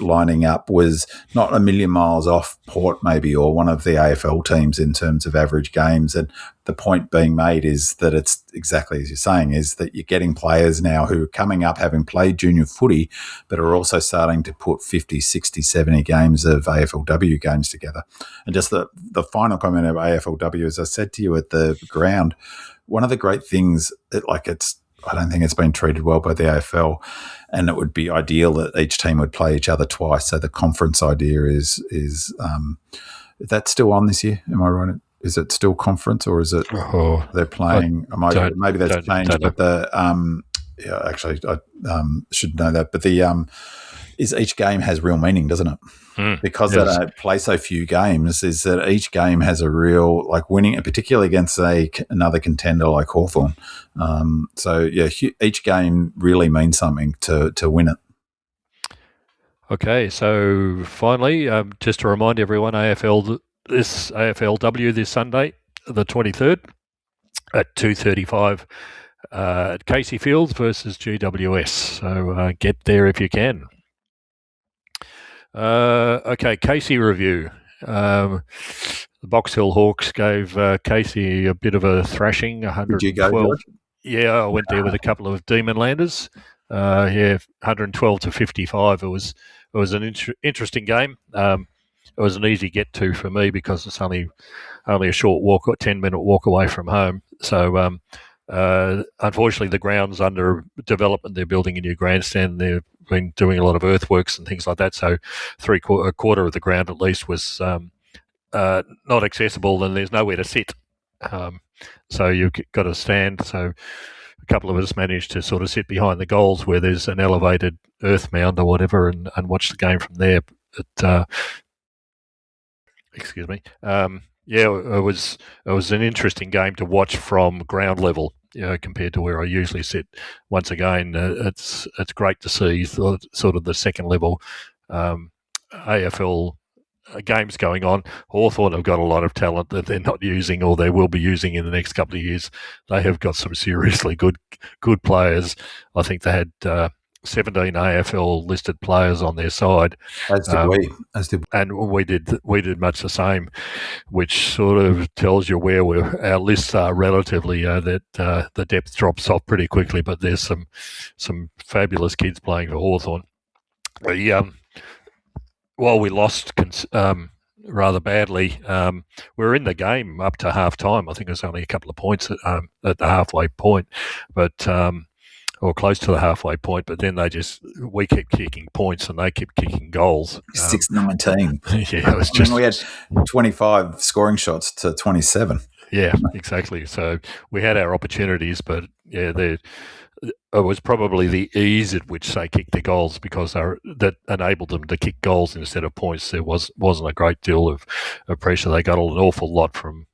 lining up was not a million miles off Port maybe, or one of the AFL teams in terms of average games. And the point being made is that it's exactly as you're saying, is that you're getting players now who are coming up having played junior footy, but are also starting to put 50, 60, 70 games of AFLW games together. And just the final comment of AFLW, as I said to you at the ground, one of the great things, I don't think it's been treated well by the AFL, and it would be ideal that each team would play each other twice. So the conference idea is that's still on this year? Am I right? Is it still conference, or is it they're playing? Maybe that's changed, but I should know that. But is each game has real meaning, doesn't it? Because they don't play so few games, is that each game has a real, winning, particularly against another contender like Hawthorn. Each game really means something to win it. Okay, so finally, just to remind everyone, AFLW this Sunday, the 23rd, at 2:35 at Casey Fields versus GWS. So get there if you can. Okay, Casey review. The Box Hill Hawks gave Casey a bit of a thrashing, 112. Did you go, George? Yeah, I went there with a couple of Demon Landers. 112 to 55. It was an interesting game. It was an easy get to for me because it's only a short walk, 10-minute walk away from home. So unfortunately, the ground's under development. They're building a new grandstand. They've been doing a lot of earthworks and things like that. So a quarter of the ground at least was not accessible, and there's nowhere to sit. So you've got to stand. So a couple of us managed to sort of sit behind the goals where there's an elevated earth mound or whatever, and watch the game from there. But excuse me. It was an interesting game to watch from ground level, compared to where I usually sit. Once again, it's great to see sort of the second level AFL games going on. Hawthorn have got a lot of talent that they're not using, or they will be using in the next couple of years. They have got some seriously good players. I think they had 17 AFL listed players on their side. As did we. And we did much the same, which sort of tells you where our lists are relatively. That the depth drops off pretty quickly, but there's some fabulous kids playing for Hawthorn. While we lost rather badly, we were in the game up to half time. I think it was only a couple of points at the halfway point, but or close to the halfway point. But then we kept kicking points and they kept kicking goals. 6-19. Yeah, it was just. We had 25 scoring shots to 27. Yeah, exactly. So we had our opportunities, but it was probably the ease at which they kicked the goals because that enabled them to kick goals instead of points. There wasn't a great deal of pressure. They got an awful lot from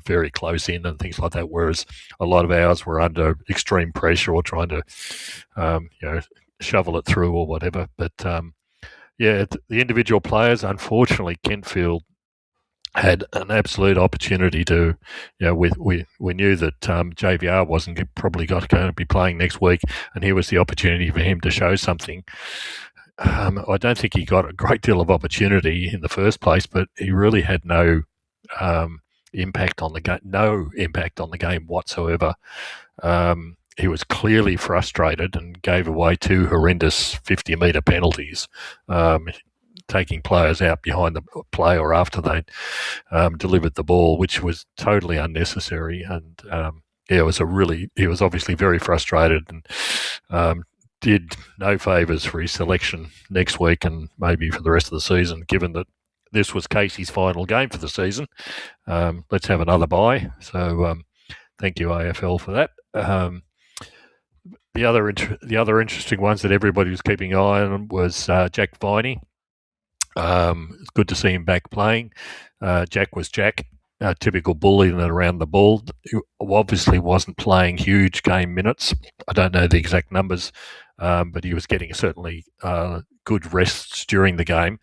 very close in and things like that, whereas a lot of ours were under extreme pressure or trying to shovel it through or whatever. But the individual players, unfortunately, Kentfield had an absolute opportunity to, we knew that JVR wasn't probably going to be playing next week, and here was the opportunity for him to show something. I don't think he got a great deal of opportunity in the first place, but he really had no impact on the game whatsoever. He was clearly frustrated and gave away 2 horrendous 50-metre penalties, taking players out behind the play or after they'd delivered the ball, which was totally unnecessary. And he was obviously very frustrated and did no favours for his selection next week and maybe for the rest of the season, given that this was Casey's final game for the season. Let's have another bye. So thank you, AFL, for that. The other interesting ones that everybody was keeping an eye on was Jack Viney. It's good to see him back playing. Jack was Jack, typical bully and around the ball. He obviously wasn't playing huge game minutes. I don't know the exact numbers, but he was getting certainly good rests during the game.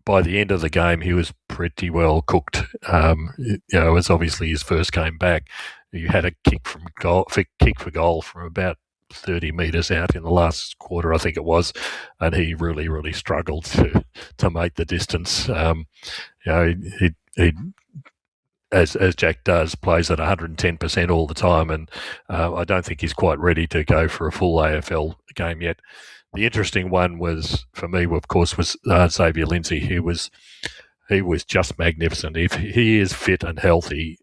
By the end of the game, he was pretty well cooked. It was obviously his first game back. He had a kick for goal from about 30 metres out in the last quarter, I think it was, and he really, really struggled to make the distance. He as Jack does, plays at 110% all the time, and I don't think he's quite ready to go for a full AFL game yet. The interesting one was, for me, of course, was Xavier Lindsay. He was just magnificent. If he is fit and healthy,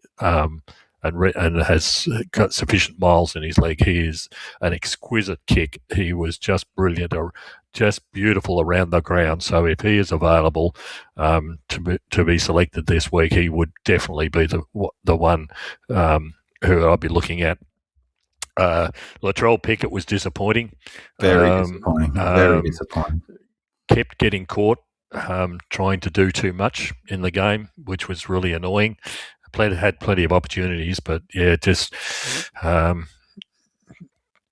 and has got sufficient miles in his leg, he is an exquisite kick. He was just brilliant, or just beautiful around the ground. So if he is available to be selected this week, he would definitely be the one who I'd be looking at. Latrell Pickett was disappointing. Very disappointing. Very disappointing. Kept getting caught trying to do too much in the game, which was really annoying. Had plenty of opportunities, but yeah, just I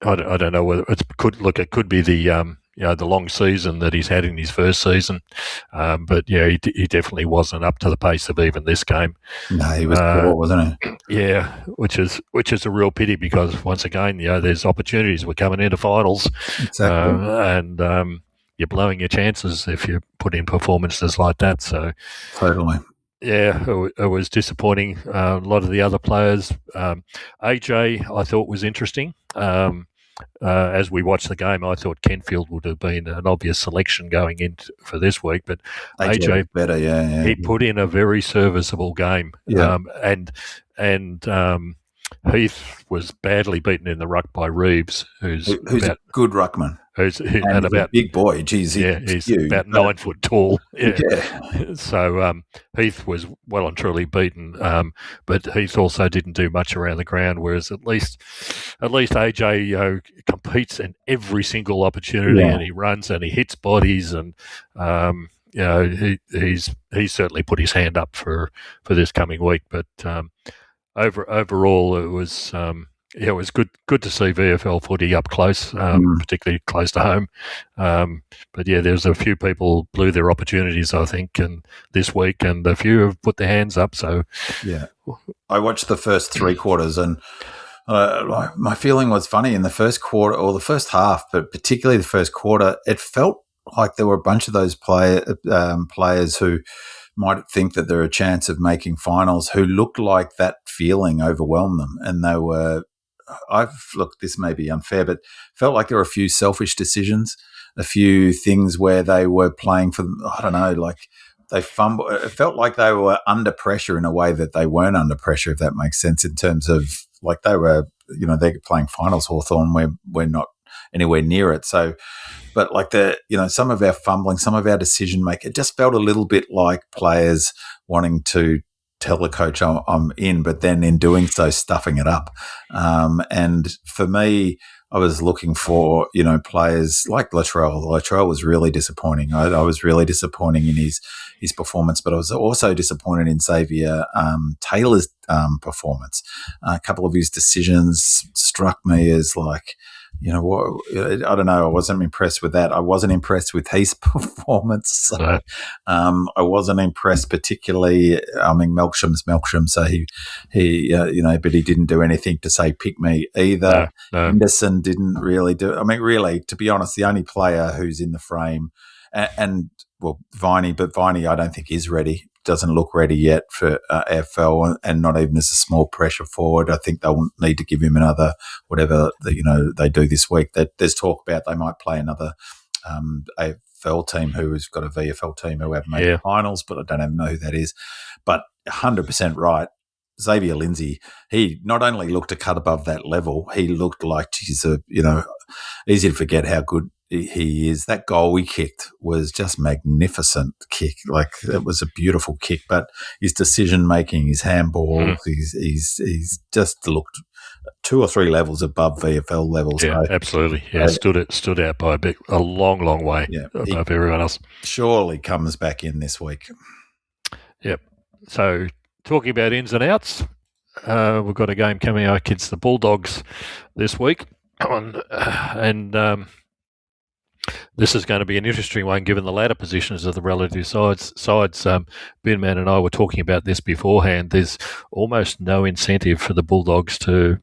don't know whether it could be the the long season that he's had in his first season, but yeah, he definitely wasn't up to the pace of even this game. No, he was poor, wasn't he? Yeah, which is a real pity, because once again, there's opportunities. We're coming into finals, exactly, and you're blowing your chances if you put in performances like that. So totally. Yeah, it was disappointing. A lot of the other players, AJ, I thought was interesting. As we watched the game, I thought Kenfield would have been an obvious selection going in for this week, but AJ better, yeah. He put in a very serviceable game, and Heath was badly beaten in the ruck by Reeves, who's a good ruckman. He's a big boy. Geez, he's huge, about 9 foot tall. Yeah. So Heath was well and truly beaten, but Heath also didn't do much around the ground. Whereas at least AJ competes in every single opportunity, and he runs and he hits bodies, and he's certainly put his hand up for this coming week. But overall, it was. It was good to see VFL footy up close, particularly close to home. But yeah, there's a few people blew their opportunities, I think, and this week, and a few have put their hands up. So yeah, I watched the first 3 quarters, and my feeling was funny in the first quarter or the first half, but particularly the first quarter. It felt like there were a bunch of those players who might think that they're a chance of making finals, who looked like that feeling overwhelmed them, and they were. This may be unfair, but felt like there were a few selfish decisions, a few things where they were playing for, I don't know, like they fumbled. It felt like they were under pressure in a way that they weren't under pressure, if that makes sense, in terms of like they were, they're playing finals. Hawthorn, we're not anywhere near it. So, but like some of our fumbling, some of our decision making, it just felt a little bit like players wanting to tell the coach I'm in, but then in doing so, stuffing it up. And for me, I was looking for, players like Latrell. Latrell was really disappointing. I was really disappointing in his performance, but I was also disappointed in Xavier Taylor's performance. A couple of his decisions struck me as like, I don't know. I wasn't impressed with that. I wasn't impressed with his performance. So, I wasn't impressed particularly. I mean, Melksham's Melksham, so he, but he didn't do anything to say pick me either. No. Henderson didn't really do. I mean, really, to be honest, the only player who's in the frame, Viney, but Viney, I don't think is ready. Doesn't look ready yet for AFL, and not even as a small pressure forward. I think they'll need to give him another whatever they do this week. There's talk about they might play another AFL team who has got a VFL team who have made the finals, but I don't even know who that is. But 100% right. Xavier Lindsay, he not only looked a cut above that level, he looked like he's easy to forget how good he is. That goal he kicked was just magnificent kick. Like, it was a beautiful kick, but his decision making, his handballs, he's just looked 2 or 3 levels above VFL levels. Yeah, so, absolutely. Yeah, stood out by a long way above everyone else. Surely comes back in this week. Yep. So, talking about ins and outs, we've got a game coming up against the Bulldogs this week, and this is going to be an interesting one given the ladder positions of the relative sides. Binman and I were talking about this beforehand. There's almost no incentive for the Bulldogs to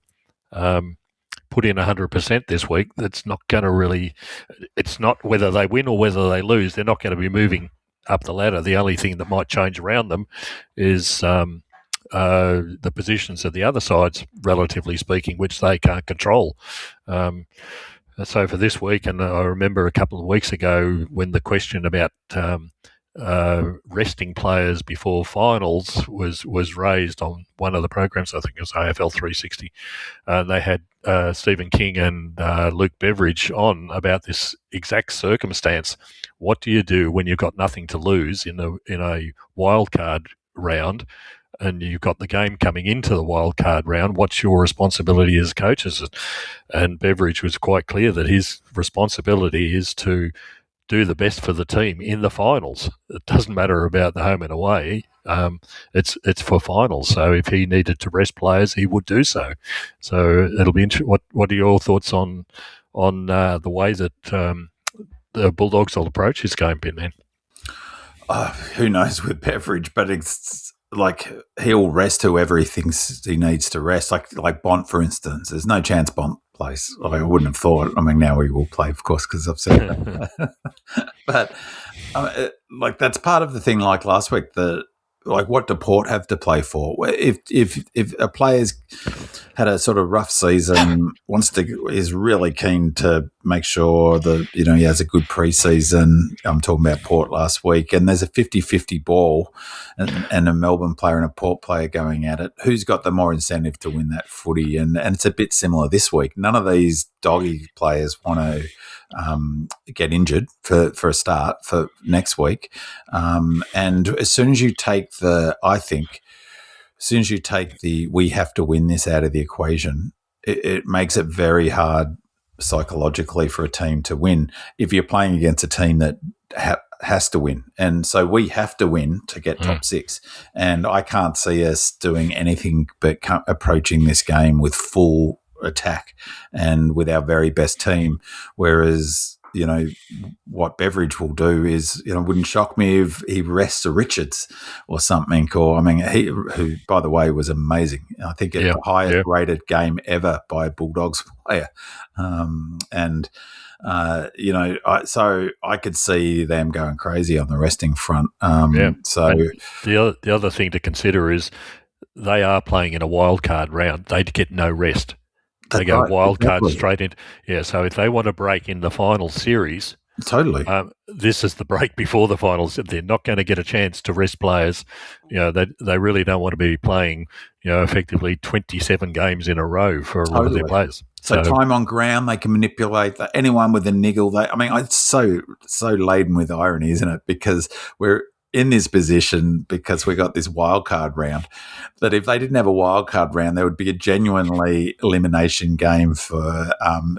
put in 100% this week. That's not going to really. It's not whether they win or whether they lose. They're not going to be moving up the ladder. The only thing that might change around them is the positions of the other sides, relatively speaking, which they can't control. So for this week, and I remember a couple of weeks ago when the question about resting players before finals was raised on one of the programs, I think it was AFL 360. They had Stephen King and Luke Beveridge on about this exact circumstance. What do you do when you've got nothing to lose in a wild card round, and you've got the game coming into the wild card round? What's your responsibility as coaches? And Beveridge was quite clear that his responsibility is to do the best for the team in the finals. It doesn't matter about the home and away. It's for finals. So if he needed to rest players, he would do so. So it'll be interesting. What are your thoughts on the way that the Bulldogs will approach this game, Ben? Who knows with Beveridge, but it's like he'll rest whoever he thinks he needs to rest. Like Bont, for instance. There's no chance Bont plays. I wouldn't have thought. I mean, now he will play, of course, because I've said that. But like, that's part of the thing. Like last week, what do Port have to play for? If a player's had a sort of rough season, is really keen to make sure that he has a good pre-season. I'm talking about Port last week, and there's a 50-50 ball, and a Melbourne player and a Port player going at it. Who's got the more incentive to win that footy? And it's a bit similar this week. None of these doggy players want to get injured for a start for next week. And as soon as you take we have to win this out of the equation, it makes it very hard psychologically for a team to win if you're playing against a team that has to win. And so we have to win to get top 6. And I can't see us doing anything but approaching this game with full attack and with our very best team, whereas what Beveridge will do is, wouldn't shock me if he rests a Richards or something. Or, I mean, who, by the way, was amazing. I think it's the highest rated game ever by a Bulldogs player. So I could see them going crazy on the resting front. So the other thing to consider is they are playing in a wild card round. They get no rest. They go wild card straight in. Yeah, so if they want to break in the final series, totally, this is the break before the finals. They're not going to get a chance to rest players. They really don't want to be playing, effectively 27 games in a row for a lot of their players. So time on ground, they can manipulate anyone with a niggle. It's so laden with irony, isn't it? Because we're in this position because we got this wild card round. That if they didn't have a wild card round, there would be a genuinely elimination game for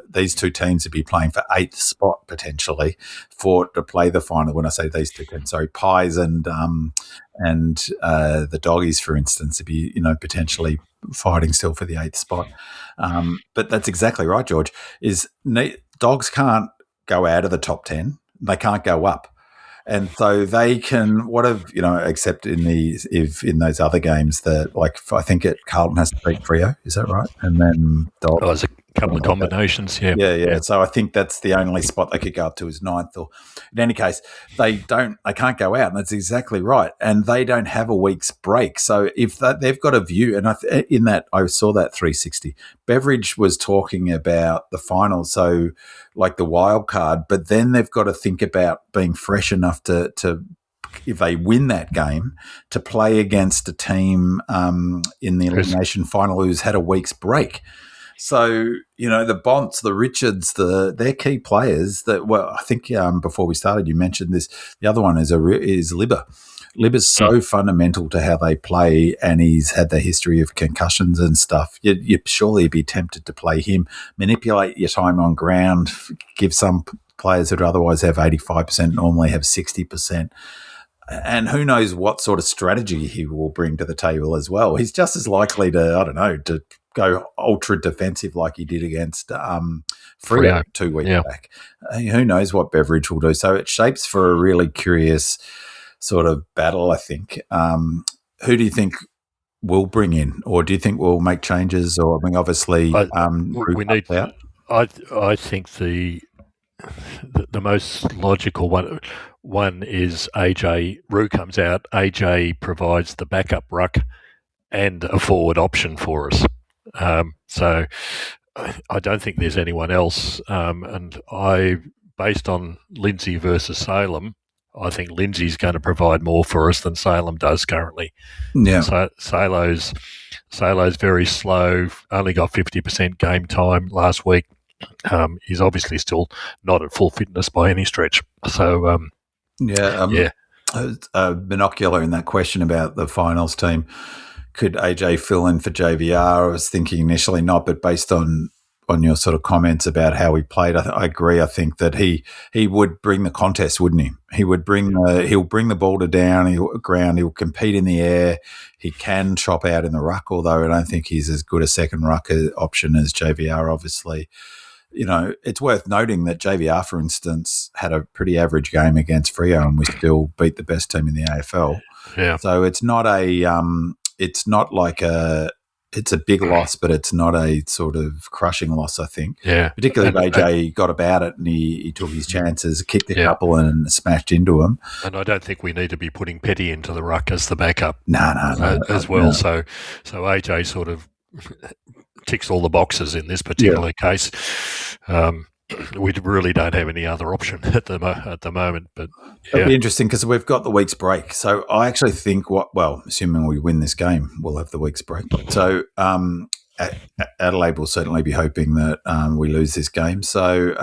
these two teams to be playing for 8th spot potentially to play the final. When I say these two teams, sorry, Pies and the Doggies, for instance, to be potentially fighting still for the 8th spot. But that's exactly right, George. Dogs can't go out of the top 10. They can't go up. And so they can, except in those other games that, I think Carlton has to beat Freo, is that right? And then there's a couple of combinations, yeah. So I think that's the only spot they could go up to is 9th. Or in any case, they can't go out, and that's exactly right. And they don't have a week's break. So if they've got a view, and I saw that 360. Beveridge was talking about the final, so like the wild card, but then they've got to think about being fresh enough to if they win that game, to play against a team in the elimination final who's had a week's break. So, the Bonts, the Richards, they're key players that, I think before we started, you mentioned this. The other one is Libba. Libba's so fundamental to how they play, and he's had the history of concussions and stuff. You'd surely be tempted to play him, manipulate your time on ground, give some players that otherwise have 85% normally have 60%. And who knows what sort of strategy he will bring to the table as well. He's just as likely to go ultra defensive like he did against Freo 2 weeks back. Who knows what Beveridge will do. So it shapes for a really curious sort of battle, I think. Who do you think will bring in, or do you think we'll make changes? Or obviously, we need. I think the most logical one is AJ. Roo comes out. AJ provides the backup ruck and a forward option for us. So I don't think there's anyone else. And based on Lindsay versus Salem, I think Lindsay's going to provide more for us than Salem does currently. Yeah. So Salo's very slow, only got 50% game time last week. He's obviously still not at full fitness by any stretch. So, binocular in that question about the finals team. Could AJ fill in for JVR? I was thinking initially not, but based on your sort of comments about how he played, I agree. I think that he would bring the contest, wouldn't he? He would bring he'll bring the ball to ground. He'll compete in the air. He can chop out in the ruck, although I don't think he's as good a second ruck option as JVR, obviously. It's worth noting that JVR, for instance, had a pretty average game against Freo, and we still beat the best team in the AFL. Yeah. So it's not it's a big loss, but it's not a sort of crushing loss, I think. Yeah. Particularly if AJ got about it and he took his chances, kicked a couple and smashed into him. And I don't think we need to be putting Petty into the ruck as the backup. No, as well. No. So AJ sort of ticks all the boxes in this particular case. We really don't have any other option at the moment. But it'll be interesting because we've got the week's break. So I actually think assuming we win this game, we'll have the week's break. So Adelaide will certainly be hoping that we lose this game. So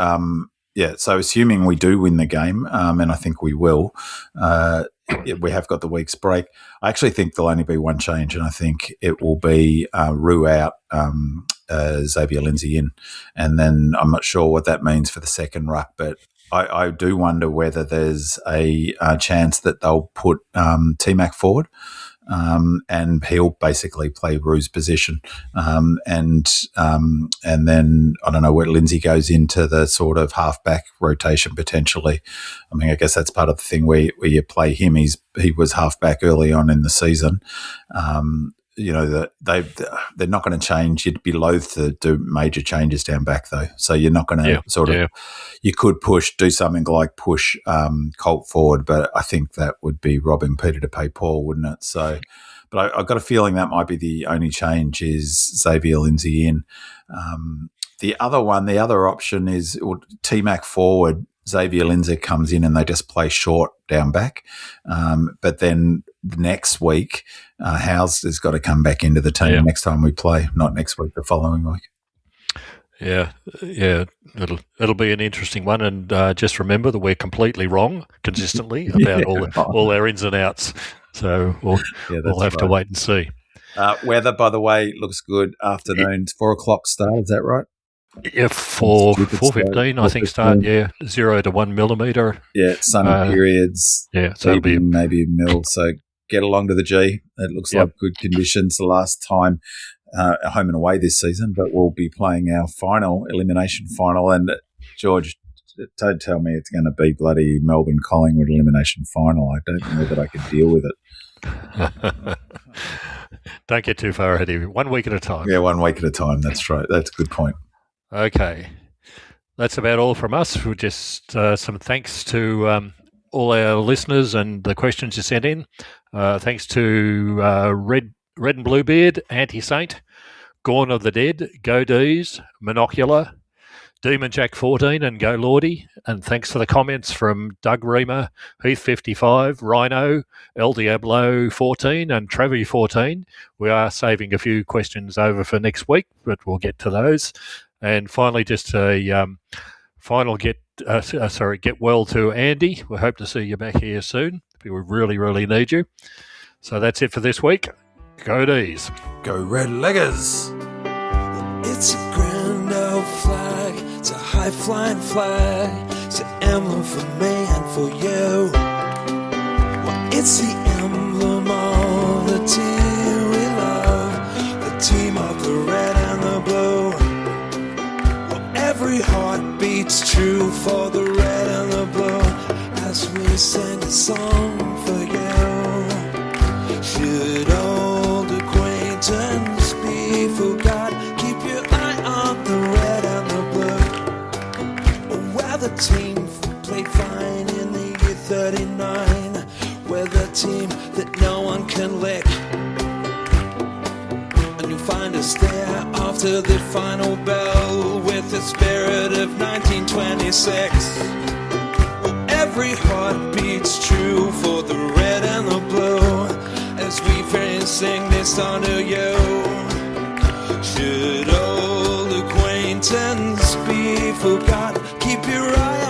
so assuming we do win the game, and I think we will, we have got the week's break. I actually think there'll only be one change, and I think it will be Roo out, Xavier Lindsay in, and then I'm not sure what that means for the second ruck, but I do wonder whether there's a chance that they'll put T-Mac forward, and he'll basically play Roo's position, and then I don't know where Lindsay goes into the sort of halfback rotation potentially. I mean, I guess that's part of the thing where you play him. He was halfback early on in the season. They're not going to change. You'd be loath to do major changes down back though. So you're not going to you could do something like push Colt forward, but I think that would be robbing Peter to pay Paul, wouldn't it? So, but I've got a feeling that might be the only change is Xavier Lindsay in. The other option is T-Mac forward. Xavier Lindsay comes in and they just play short down back. But then next week, Howes has got to come back into the team next time we play, not next week, the following week. Yeah. It'll be an interesting one. And just remember that we're completely wrong consistently about all our ins and outs. So we'll have to wait and see. Weather, by the way, looks good. Afternoon, 4 o'clock start. Is that right? Yeah, 4:15, I think start. 0 to 1 millimetre. Yeah, sunny periods. Yeah, so it'll be maybe a mil. So get along to the G. It looks like good conditions. The last time home and away this season, but we'll be playing our elimination final. And George, don't tell me it's going to be bloody Melbourne Collingwood elimination final. I don't know that I can deal with it. Don't get too far ahead of you. 1 week at a time. Yeah, 1 week at a time. That's right. That's a good point. Okay. That's about all from us. We'll just some thanks to all our listeners and the questions you sent in. Thanks to Red and Bluebeard, Anti-Saint, Gorn of the Dead, Go D's, Monocular, Demon Jack 14 and Go Lordy. And thanks for the comments from Doug Reamer, Heath 55, Rhino, El Diablo 14 and Travi 14. We are saving a few questions over for next week, but we'll get to those. And finally, just a final get well to Andy. We hope to see you back here soon. We really, really need you. So that's it for this week. Go D's. Go Red Leggers. It's a grand old flag. It's a high-flying flag. It's an emblem for me and for you. Well, it's the emblem of the team we love, the team of the red and the blue. Well, every heart beats true for the red and the blue as we sing a song for you. Should old acquaintance be forgot? Keep your eye on the red and the blue. Where the team played fine in the year 39. We're the team that no one can lick. And you'll find us there after the final bell with the spirit of 1926. Every heart beats true for the red and the blue as we sing this song to you. Should old acquaintance be forgot? Keep your eye